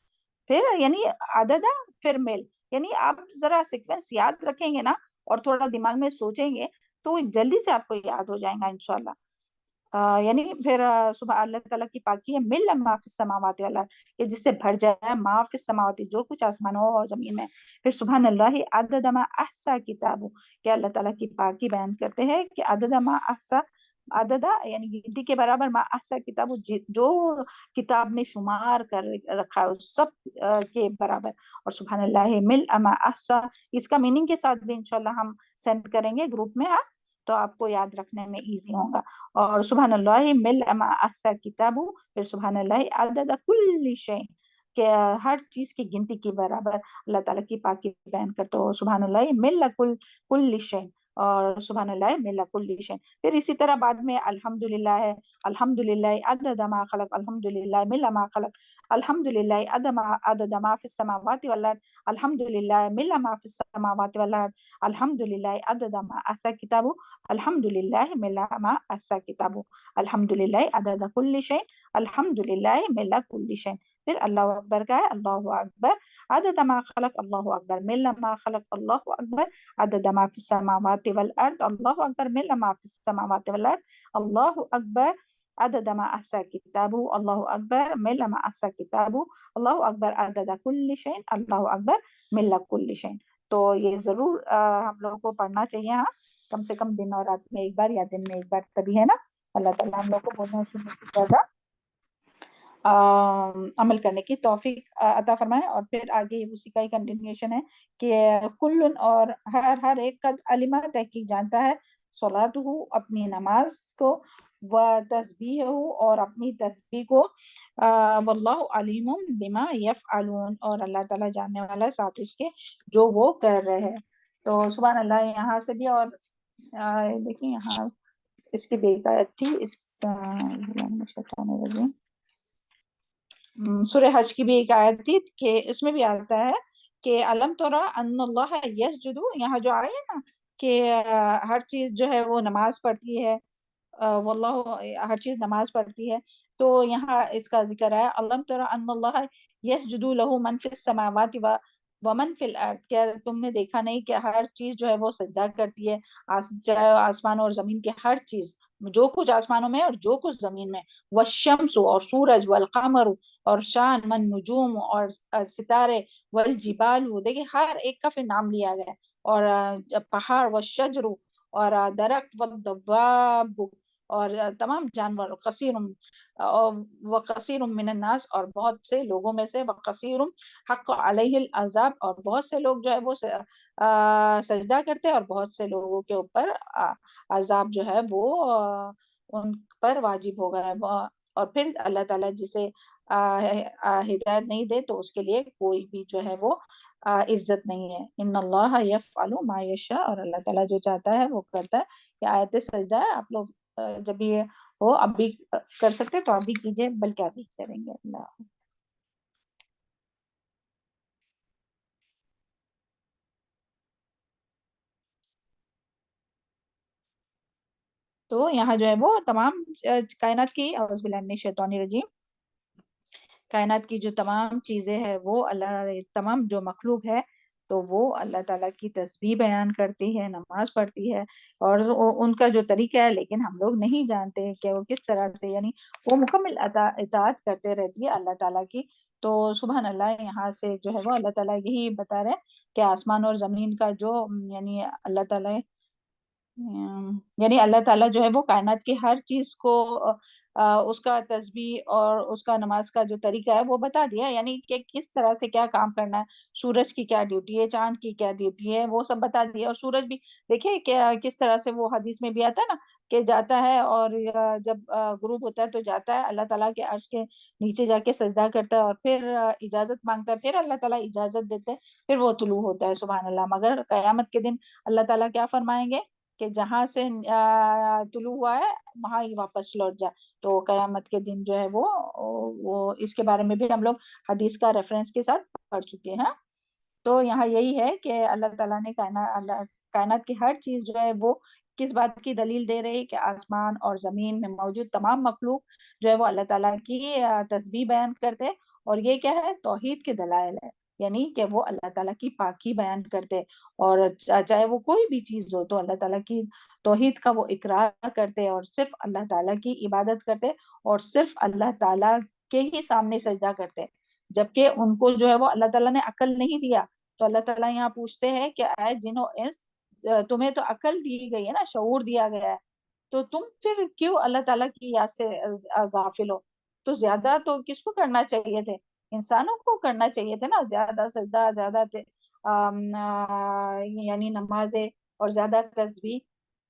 پھر یعنی عدد، پھر مل، یعنی آپ ذرا سیکوینس یاد رکھیں گے نا اور تھوڑا دماغ میں سوچیں گے تو جلدی سے آپ کو یاد ہو جائے گا انشاءاللہ۔ یعنی پھر صبح اللہ تعالیٰ کی پاکی ہے مل ما فی السماوات والارض، یہ جس سے بھر جائے، ما فی السماوات جو کچھ آسمانوں اور زمین میں۔ پھر سبحان اللہ عدد ما احصا کتابہ، کہ اللہ تعالیٰ کی پاکی بیان کرتے ہیں کہ عدد ما احصا، عدد یعنی گنتی کے برابر، ما احصا کتاب جو کتاب نے شمار کر رکھا ہے اس سب کے برابر، اور سبحان اللہ مل ما احصا، اس کا میننگ کے ساتھ بھی انشاءاللہ ہم سینڈ کریں گے گروپ میں، تو آپ کو یاد رکھنے میں ایزی ہوگا۔ اور سبحان اللہ مل ما احصا کتابہ، پھر سبحان اللہ عدد کل شیء، کہ ہر چیز کی گنتی کے برابر اللہ تعالیٰ کی پاکی بیان کرتے ہو، سبحان اللہ مل کل شیء، اور سبحان اللہ مل کل شیء۔ پھر اسی طرح بعد میں الحمدللہ ہے، الحمدللہ عدد ما خلق، الحمدللہ مل ما خلق، الحمدللہ عدد ما فی السماوات والارض، الحمدللہ مل ما فی السماوات والارض، الحمدللہ عدد ما احصا کتابہ، الحمدللہ مل ما احصا کتابہ، الحمدللہ عدد کل شیء، الحمدللہ مل کل شیء۔ پھر اللہ اکبر کا ہے، اللہ اکبر عدد ما خلق، اللہ اکبر مل ما خلق، اللہ اکبر عدد ما فی السماوات والارض، اللہ اکبر مل ما فی السماوات والارض، اللہ اکبر عدد ما احصا کتابہ، اللہ اکبر مل ما احصا کتابہ، اللہ اکبر عدد کل شیء، اللہ اکبر مل کل شیء۔ تو یہ ضرور ہم لوگوں کو پڑھنا چاہیے، ہاں کم سے کم دن اور رات میں ایک بار یا دن میں ایک بار، تبھی ہے نا اللہ تعالیٰ ہم لوگ کو بولنا سننے کی زیادہ عمل کرنے کی توفیق عطا فرمائے۔ اور پھر آگے اسی کا ہی کنٹینیوشن ہے کہ کل، اور ہر ایک قد علمہ تحقیق جانتا ہے، صلاتہ اپنی نماز کو، وتسبیحہ اور اپنی تسبیح کو، واللہ علیم بما یفعلون اور اللہ تعالیٰ جاننے والا ہے ساتھ اس کے جو وہ کر رہے ہیں۔ تو سبحان اللہ، یہاں سے بھی اور دیکھیں یہاں اس کی بھی ایک آیت تھی، اس شیطان الرجیم سورہ حج کی بھی ایک آیت تھی کہ اس میں بھی آتا ہے کہ علم ترى ان اللہ یسجد، یہاں جو آئے نا کہ ہر چیز جو ہے وہ نماز پڑھتی ہے، واللہ ہر چیز نماز پڑھتی ہے، تو یہاں اس کا ذکر ہے علم ترى ان اللہ یسجد له من فی السماوات ومن فی الارض، کیا تم نے دیکھا نہیں کہ ہر چیز جو ہے وہ سجدہ کرتی ہے، چاہے آسمان اور زمین کے ہر چیز، جو کچھ آسمانوں میں اور جو کچھ زمین میں، والشمس اور سورج، والقمر اور شان، من نجوم اور ستارے، والجبال، دیکھیں ہر ایک کا پھر نام لیا گیا ہے، اور پہاڑ، والشجر اور درخت، والدواب اور تمام جانور، وقصیر من الناس اور بہت سے لوگوں میں سے، وقصیر حق علیہ العذاب اور بہت سے لوگ جو ہے وہ سجدہ کرتے ہیں اور بہت سے لوگوں کے اوپر عذاب جو ہے وہ ان پر واجب ہو گیا ہے، اور پھر اللہ تعالیٰ جسے ہدایت نہیں دے تو اس کے لیے کوئی بھی جو ہے وہ عزت نہیں ہے۔ ان اللہ یفعل ما یشاء، اور اللہ تعالیٰ جو چاہتا ہے وہ کرتا ہے۔ یہ آیت سجدہ ہے، آپ لوگ جب یہ ہو اب بھی کر سکتے تو اب بھی کیجئے، بلکہ ابھی کریں گے۔ اللہ تو یہاں جو ہے وہ تمام کائنات کی، اعوذ باللہ من الشیطان الرجیم، کائنات کی جو تمام چیزیں ہیں وہ اللہ، تمام جو مخلوق ہے تو وہ اللہ تعالیٰ کی تسبیح بیان کرتی ہے، نماز پڑھتی ہے، اور ان کا جو طریقہ ہے لیکن ہم لوگ نہیں جانتے کہ وہ کس طرح سے، یعنی وہ مکمل اطاعت کرتے رہتی ہے اللہ تعالیٰ کی۔ تو سبحان اللہ، یہاں سے جو ہے وہ اللہ تعالیٰ یہی بتا رہے ہیں کہ آسمان اور زمین کا جو یعنی اللہ تعالیٰ جو ہے وہ کائنات کی ہر چیز کو اس کا تسبیح اور اس کا نماز کا جو طریقہ ہے وہ بتا دیا، یعنی کہ کس طرح سے کیا کام کرنا ہے، سورج کی کیا ڈیوٹی ہے، چاند کی کیا ڈیوٹی ہے، وہ سب بتا دیا۔ اور سورج بھی دیکھیں کہ کس طرح سے وہ حدیث میں بھی آتا ہے نا کہ جاتا ہے اور جب غروب ہوتا ہے تو جاتا ہے اللہ تعالیٰ کے عرش کے نیچے جا کے سجدہ کرتا ہے اور پھر اجازت مانگتا ہے، پھر اللہ تعالیٰ اجازت دیتے ہیں، پھر وہ طلوع ہوتا ہے۔ سبحان اللہ، مگر قیامت کے دن اللہ تعالیٰ کیا فرمائیں گے کہ جہاں سے طلوع ہوا ہے وہاں ہی واپس لوٹ جا۔ تو قیامت کے دن جو ہے وہ اس کے بارے میں بھی ہم لوگ حدیث کا ریفرنس کے ساتھ پڑھ چکے ہیں۔ تو یہاں یہی ہے کہ اللہ تعالیٰ نے کائنات کی ہر چیز جو ہے وہ کس بات کی دلیل دے رہی کہ آسمان اور زمین میں موجود تمام مخلوق جو ہے وہ اللہ تعالیٰ کی تسبیح بیان کرتے، اور یہ کیا ہے، توحید کے دلائل ہے، یعنی کہ وہ اللہ تعالیٰ کی پاکی بیان کرتے، اور چاہے وہ کوئی بھی چیز ہو تو اللہ تعالیٰ کی توحید کا وہ اقرار کرتے اور صرف اللہ تعالیٰ کی عبادت کرتے اور صرف اللہ تعالیٰ کے ہی سامنے سجدہ کرتے، جبکہ ان کو جو ہے وہ اللہ تعالیٰ نے عقل نہیں دیا۔ تو اللہ تعالیٰ یہاں پوچھتے ہیں کہ اے جن و انس، تمہیں تو عقل دی گئی ہے نا، شعور دیا گیا ہے، تو تم پھر کیوں اللہ تعالیٰ کی یاد سے غافل ہو؟ تو زیادہ تو کس کو کرنا چاہیے تھے؟ انسانوں کو کرنا چاہیے تھے نا، زیادہ سجدہ، زیادہ یعنی نمازیں اور زیادہ تسبیح۔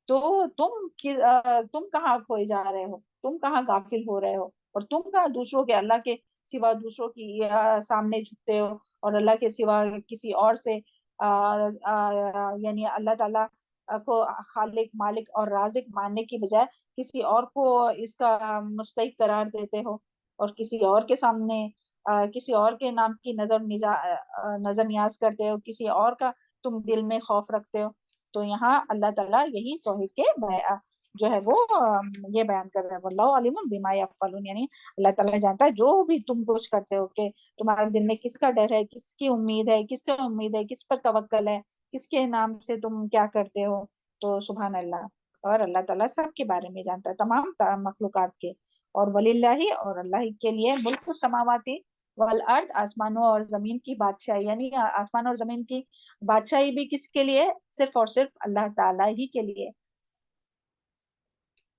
تو تم کہاں کھوئے جا رہے ہو، تم کہاں غافل ہو رہے ہو، اور تم کہاں دوسروں کے، اللہ کے سوا دوسروں کی سامنے جھکتے ہو، اور اللہ کے سوا کسی اور سے یعنی اللہ تعالیٰ کو خالق، مالک اور رازق ماننے کی بجائے کسی اور کو اس کا مستحق قرار دیتے ہو، اور کسی اور کے سامنے کسی اور کے نام کی نظر نیاز کرتے ہو، کسی اور کا تم دل میں خوف رکھتے ہو۔ تو یہاں اللہ تعالیٰ یہی توحید کے جو ہے وہ یہ بیان کر رہا ہے، واللہ علیم بما یفعلون، یعنی اللہ تعالیٰ جانتا ہے جو بھی تم کچھ کرتے ہو، کہ تمہارے دل میں کس کا ڈر ہے، کس کی امید ہے، کس سے امید ہے، کس پر توکل ہے، کس کے نام سے تم کیا کرتے ہو۔ تو سبحان اللہ، اور اللہ تعالیٰ سب کے بارے میں جانتا ہے، تمام مخلوقات کے، اور وللہ اور اللہ کے لیے ملک السماواتی والارض، آسمانوں اور زمین کی بادشاہی، یعنی آسمان اور زمین کی بادشاہی بھی کس کے لیے؟ صرف اور صرف اللہ تعالیٰ ہی کے لیے۔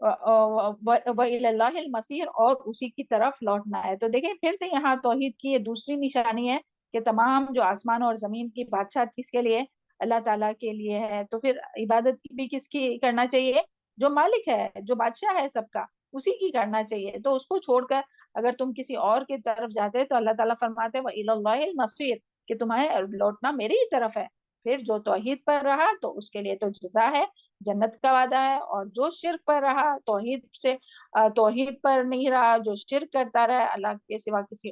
وَإِلَى اللَّهِ الْمَصِيرُ، اور اسی کی طرف لوٹنا ہے۔ تو دیکھیں پھر سے یہاں توحید کی یہ دوسری نشانی ہے کہ تمام جو آسمان اور زمین کی بادشاہت کس کے لیے؟ اللہ تعالیٰ کے لیے ہے۔ تو پھر عبادت بھی کس کی کرنا چاہیے؟ جو مالک ہے، جو بادشاہ ہے سب کا، اسی کی کرنا چاہیے. تو اس کو چھوڑ کر اگر تم کسی اور کی طرف جاتے تو اللہ تعالیٰ فرماتے ہیں وَإِلَى اللَّهِ الْمَصِيرُ کہ تمہیں لوٹنا میری ہی طرف ہے. پھر جو توحید پر رہا تو اس کے لیے تو جزا ہے, جنت کا وعدہ ہے, اور جو شرک پر رہا, توحید پر نہیں رہا, جو شرک کرتا رہا, اللہ کے سوا کسی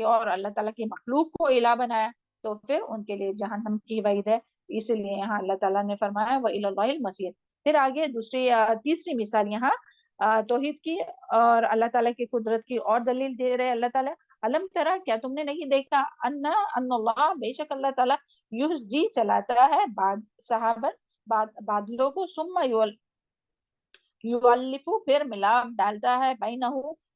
اور اللہ تعالیٰ کی مخلوق کو الہ بنایا, تو پھر ان کے لیے جہنم کی وعید ہے. اس لیے یہاں اللہ تعالیٰ نے فرمایا وَإِلَى اللَّهِ الْمَصِيرُ. پھر آگے تیسری مثال یہاں توحید کی اور اللہ تعالیٰ کی قدرت کی اور دلیل دے رہے اللہ تعالیٰ. علم ترا کیا تم نے نہیں دیکھا ان اللہ بے شک اللہ تعالیٰ یحیی چلاتا ہے بادلوں کو, ثم یؤلف پھر ملاپ ڈالتا ہے, بینہ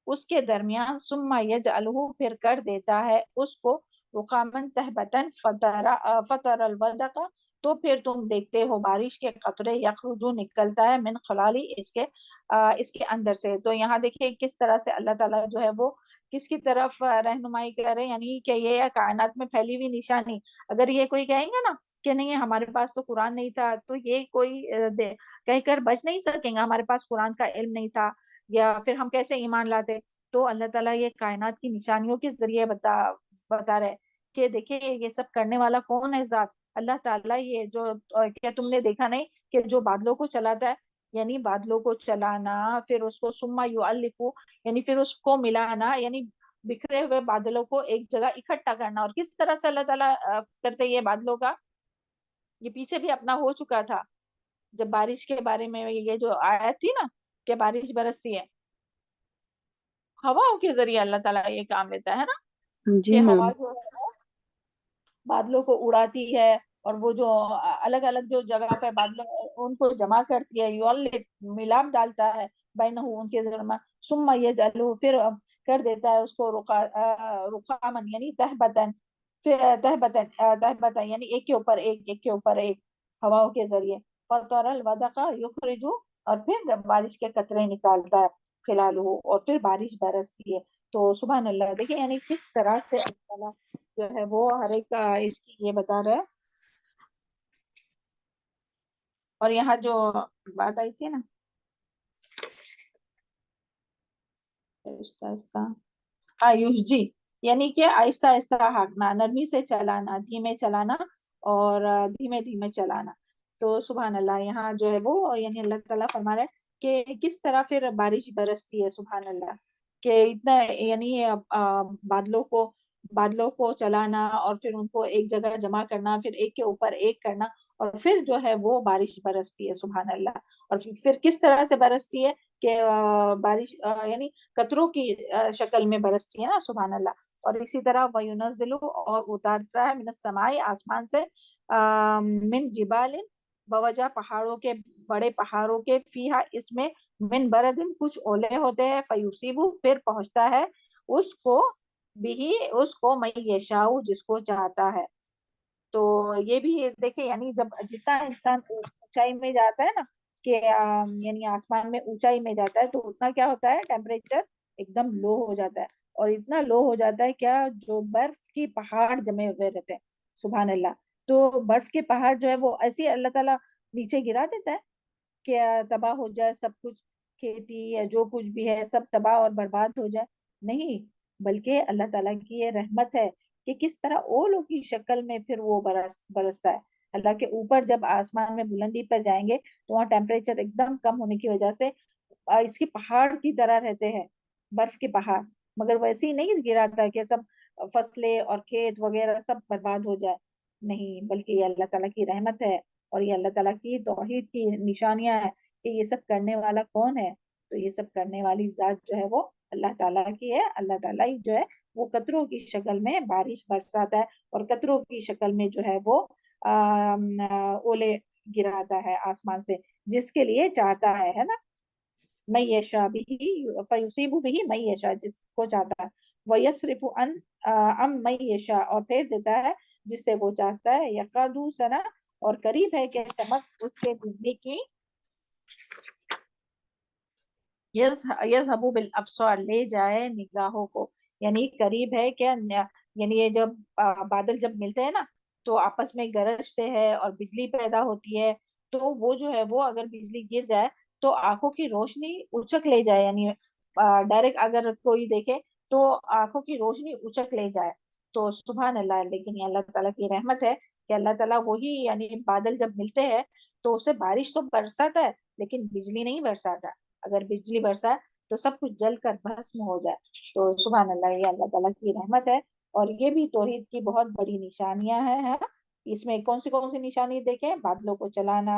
اس کے درمیان, ثم یجعلہ پھر کر دیتا ہے اس کو رقامن تہبتن فطر الودق تو پھر تم دیکھتے ہو بارش کے قطرے یخرجو نکلتا ہے من خلالی اس کے اندر سے. تو یہاں دیکھیں کس طرح سے اللہ تعالیٰ جو ہے وہ کس کی طرف رہنمائی کرے, یعنی کہ یہ کائنات میں پھیلی ہوئی نشانی. اگر یہ کوئی کہیں گے نا کہ نہیں ہمارے پاس تو قرآن نہیں تھا, تو یہ کوئی کہہ کر بچ نہیں سکیں گے ہمارے پاس قرآن کا علم نہیں تھا, یا پھر ہم کیسے ایمان لاتے. تو اللہ تعالیٰ یہ کائنات کی نشانیوں کے ذریعے بتا رہے کہ دیکھیں یہ سب کرنے والا کون ہے, ذات اللہ تعالیٰ. یہ جو کیا تم نے دیکھا نہیں کہ جو بادلوں کو چلاتا ہے, یعنی بادلوں کو چلانا, پھر اس کو ثم یؤلف یعنی پھر اس کو ملانا, یعنی بکھرے ہوئے بادلوں کو ایک جگہ اکٹھا کرنا. اور کس طرح سے اللہ تعالیٰ کرتے یہ بادلوں کا, یہ پیچھے بھی اپنا ہو چکا تھا جب بارش کے بارے میں یہ جو آیت تھی نا کہ بارش برستی ہے, ہواؤں کے ذریعے اللہ تعالیٰ یہ کام لیتا ہے نا, جی کہ میم. ہوا جو ہے وہ بادلوں کو اڑاتی ہے, اور وہ جو الگ الگ جو جگہ پہ بادلوں ان کو جمع کرتی ہے, ملاپ ڈالتا ہے بینہو ان کے درمیان, ثم یجعلہ پھر کر دیتا ہے اس کو رقامن یعنی تہبتن یعنی ایک کے اوپر ایک ہواؤں کے ذریعے, فطر الودق یخرج اور پھر بارش کے قطرے نکالتا ہے خلالہ اور پھر بارش برستی ہے. تو سبحان اللہ, دیکھیں یعنی کس طرح سے اللہ تعالیٰ جو ہے وہ ہر ایک اس کی یہ بتا رہا ہے. اور یہاں جو بات آئی تھی نا یوجی یعنی کہ آہستہ آہستہ ہانکنا, نرمی سے چلانا, دھیمے چلانا اور دھیمے دھیمے چلانا. تو سبحان اللہ یہاں جو ہے وہ یعنی اللہ تعالیٰ فرما رہا ہے کہ کس طرح پھر بارش برستی ہے. سبحان اللہ, کہ اتنا یعنی بادلوں کو چلانا اور پھر ان کو ایک جگہ جمع کرنا, پھر ایک کے اوپر ایک کرنا, اور پھر جو ہے وہ بارش برستی ہے. سبحان اللہ. اور پھر کس طرح سے برستی ہے کہ بارش یعنی قطروں کی شکل میں برستی ہے نا. سبحان اللہ. اور اسی طرح وَيُنَزِّلُ اور اتارتا ہے من السماء آسمان سے, من جبال بوجہ پہاڑوں کے, بڑے پہاڑوں کے, فیہا اس میں, من بردن کچھ اولے ہوتے ہیں, فیصیبو پھر پہنچتا ہے اس کو من یشاء جس کو چاہتا ہے. تو یہ بھی دیکھیں یعنی جب جتنا انسان اونچائی میں جاتا ہے نا کہ یعنی آسمان میں اونچائی میں جاتا ہے تو اتنا کیا ہوتا ہے ٹیمپریچر ایک دم لو ہو جاتا ہے, اور اتنا لو ہو جاتا ہے کیا جو برف کی پہاڑ جمے ہوئے رہتے ہیں. سبحان اللہ. تو برف کے پہاڑ جو ہے وہ ایسے اللہ تعالیٰ نیچے گرا دیتا ہے کہ تباہ ہو جائے سب کچھ, کھیتی یا جو کچھ بھی ہے سب تباہ اور برباد ہو جائے. نہیں, بلکہ اللہ تعالیٰ کی یہ رحمت ہے کہ کس طرح اولوں کی شکل میں پھر وہ برستا ہے. اللہ کے اوپر جب آسمان میں بلندی پر جائیں گے تو وہاں ٹیمپریچر ایک دم کم ہونے کی وجہ سے اس کے پہاڑ کی طرح رہتے ہیں, برف کے پہاڑ, مگر ویسے ہی نہیں گراتا کہ سب فصلیں اور کھیت وغیرہ سب برباد ہو جائے. نہیں, بلکہ یہ اللہ تعالیٰ کی رحمت ہے, اور یہ اللہ تعالیٰ کی توحید کی نشانیاں ہیں کہ یہ سب کرنے والا کون ہے. تو یہ سب کرنے والی ذات جو ہے وہ اللہ تعالیٰ کی ہے. اللہ تعالیٰ ہی جو ہے وہ قطروں کی شکل میں بارش برساتا ہے, اور قطروں کی شکل میں جو ہے وہ اولے گراتا ہے آسمان سے جس کے لیے چاہتا ہے نا. من یشاء بہ فیصیب بہ من یشاء جس کو چاہتا ہے, ویصرف عن من یشاء اور پھیر دیتا ہے جس سے وہ چاہتا ہے, یکاد سنا اور قریب ہے کہ چمک اس کے بجلی کی, یذهب بالابصار لے جائے نگاہوں کو, یعنی قریب ہے کہ یعنی یہ جب بادل جب ملتے ہیں نا تو آپس میں گرجتے ہیں اور بجلی پیدا ہوتی ہے, تو وہ جو ہے وہ اگر بجلی گر جائے تو آنکھوں کی روشنی اچک لے جائے، یعنی ڈائریکٹ اگر کوئی دیکھے تو آنکھوں کی روشنی اچک لے جائے. تو سبحان اللہ. لیکن یہ اللہ تعالیٰ کی رحمت ہے کہ اللہ تعالیٰ وہی یعنی بادل جب ملتے ہیں تو اسے بارش تو برساتا ہے لیکن بجلی نہیں برساتا. اگر بجلی برسا تو سب کچھ جل کر بھسم ہو جائے. تو سبحان اللہ، یہ اللہ تعالیٰ کی رحمت ہے. اور یہ بھی توحید کی بہت بڑی نشانیاں ہیں. اس میں کون سی نشانی دیکھیں؟ بادلوں کو چلانا،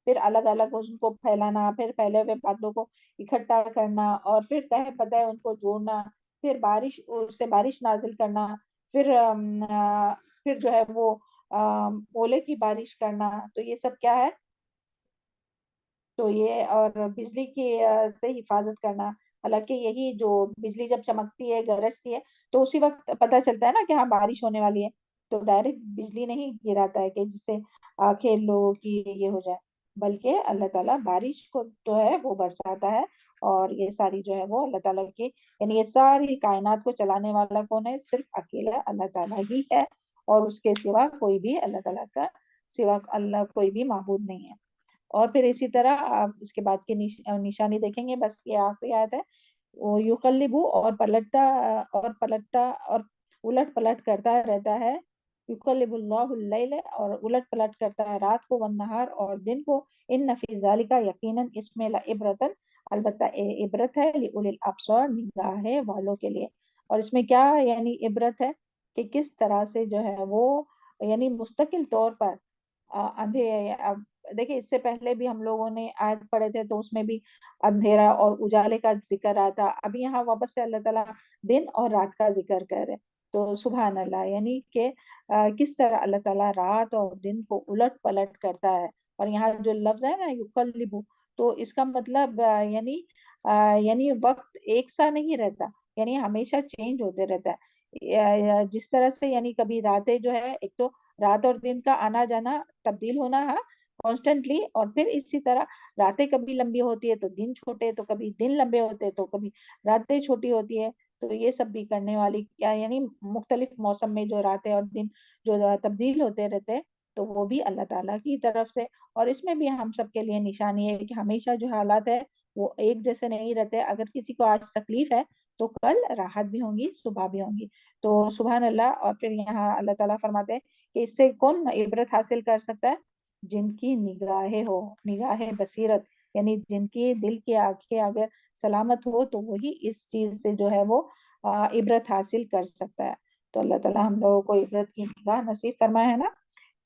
پھر الگ الگ ان کو پھیلانا، پھر پھیلے ہوئے بادلوں کو اکٹھا کرنا، اور پھر تہ پتہ ان کو جوڑنا، پھر بارش، اس سے بارش نازل کرنا، پھر جو ہے وہ اولے کی بارش کرنا. تو یہ سب کیا ہے؟ تو یہ، اور بجلی کی سے حفاظت کرنا. حالانکہ یہی جو بجلی جب چمکتی ہے، گرجتی ہے، تو اسی وقت پتہ چلتا ہے نا کہ ہاں بارش ہونے والی ہے. تو ڈائریکٹ بجلی نہیں گراتا ہے کہ جس سے آنکھیں لوگوں کی یہ ہو جائے، بلکہ اللہ تعالیٰ بارش کو جو ہے وہ برساتا ہے. اور یہ ساری جو ہے وہ اللہ تعالیٰ کی، یعنی یہ ساری کائنات کو چلانے والا کون ہے؟ صرف اکیلا اللہ تعالیٰ ہی ہے، اور اس کے سوا کوئی بھی، اللہ تعالیٰ کا سوا اللہ کوئی بھی معبود نہیں ہے. اور پھر اسی طرح آپ اس کے بعد کی نشانی دیکھیں گے، بس یہ آخری آیت ہے. وہ یقلبو، اور پلٹتا اور الٹ پلٹ کرتا رہتا ہے. یقلب اللہ اللیل، اور الٹ پلٹ کرتا ہے رات کو، والنہار، اور دن کو. ان فی ذالک، یقیناً اس میں لعبرۃ، البتہ عبرت ہے، لأولی الابصار، نگاہ والوں کے لیے. اور اس میں کیا یعنی عبرت ہے کہ کس طرح سے جو ہے وہ یعنی مستقل طور پر دیکھیں اس سے پہلے بھی ہم لوگوں نے آیت پڑھے تھے تو اس میں بھی اندھیرا اور اجالے کا ذکر آتا. اب یہاں واپس سے اللہ تعالیٰ دن اور رات کا ذکر کر رہے. تو سبحان اللہ، یعنی کہ کس طرح اللہ تعالیٰ رات اور دن کو الٹ پلٹ کرتا ہے. اور یہاں جو لفظ ہے نا یقلب، تو اس کا مطلب یعنی وقت ایک سا نہیں رہتا، یعنی ہمیشہ چینج ہوتے رہتا ہے. جس طرح سے یعنی کبھی راتیں جو ہے، ایک تو رات اور دن کا آنا جانا، تبدیل ہونا ہے کانسٹنٹلی، اور پھر اسی طرح راتیں کبھی لمبی ہوتی ہے تو دن چھوٹے، تو کبھی دن لمبے ہوتے تو کبھی راتیں چھوٹی ہوتی ہے. تو یہ سب بھی کرنے والی کیا یعنی مختلف موسم میں جو راتیں اور دن جو تبدیل ہوتے رہتے، تو وہ بھی اللہ تعالیٰ کی طرف سے. اور اس میں بھی ہم سب کے لیے نشانی ہے کہ ہمیشہ جو حالات ہے وہ ایک جیسے نہیں رہتے. اگر کسی کو آج تکلیف ہے تو کل راحت بھی ہوں گی، صبح بھی ہوں گی. تو سبحان اللہ. اور پھر یہاں اللہ تعالیٰ فرماتے ہیں کہ اس سے کون عبرت حاصل کر سکتا ہے؟ جن کی نگاہیں ہو، نگاہ بصیرت، یعنی جن کی دل کی آنکھیں اگر سلامت ہو تو وہی اس چیز سے جو ہے وہ عبرت حاصل کر سکتا ہے. تو اللہ تعالیٰ ہم لوگوں کو عبرت کی نگاہ نصیب فرمائے ہے نا،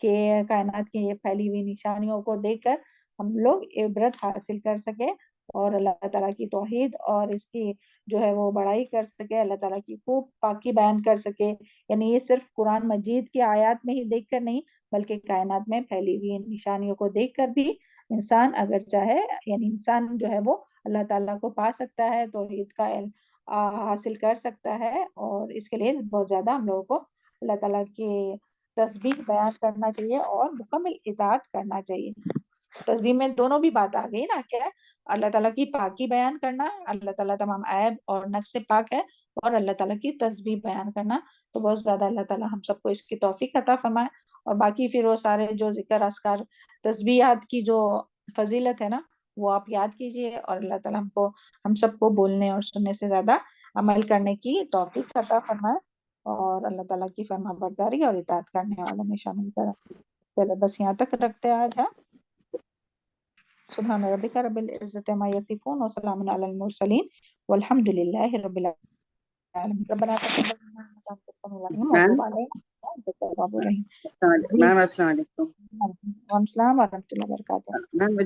کہ کائنات کی یہ پھیلی ہوئی نشانیوں کو دیکھ کر ہم لوگ عبرت حاصل کر سکے، اور اللہ تعالیٰ کی توحید اور اس کی جو ہے وہ بڑائی کر سکے، اللہ تعالیٰ کی خوب پاکی بیان کر سکے. یعنی یہ صرف قرآن مجید کی آیات میں ہی دیکھ کر نہیں، بلکہ کائنات میں پھیلی ہوئی نشانیوں کو دیکھ کر بھی انسان اگر چاہے، یعنی انسان جو ہے وہ اللہ تعالیٰ کو پا سکتا ہے، توحید کا علم حاصل کر سکتا ہے. اور اس کے لیے بہت زیادہ ہم لوگوں کو اللہ تعالیٰ کی تسبیح بیان کرنا چاہیے اور مکمل اطاعت کرنا چاہیے. تسبیح میں دونوں بھی بات آ گئی نا، کیا ہے؟ اللہ تعالیٰ کی پاکی بیان کرنا، اللہ تعالیٰ تمام عیب اور نقص سے پاک ہے، اور اللہ تعالیٰ کی تسبیح بیان کرنا. تو بہت زیادہ اللہ تعالیٰ ہم سب کو اس کی توفیق عطا فرمائے. اور باقی پھر وہ سارے جو ذکر اذکار تسبیحات کی جو فضیلت ہے نا، وہ آپ یاد کیجئے، اور اللہ تعالیٰ ہم سب کو بولنے اور سننے سے زیادہ عمل کرنے کی توفیق عطا فرمائے، اور اللہ تعالیٰ کی فرما برداری اور اطاعت کرنے والوں میں شامل کرے. چلے بس یہاں تک رکھتے ہیں آج. ہاں، سبحان ربک رب العزت عما یصفون وسلام علی المرسلین والحمد للہ رب العالمین. ربنا تقبل منا انک انت السمیع العلیم وتب علینا انک التواب الرحیم. میم السلام علیکم. وعلیکم السلام ورحمۃ اللہ وبرکاتہ. میم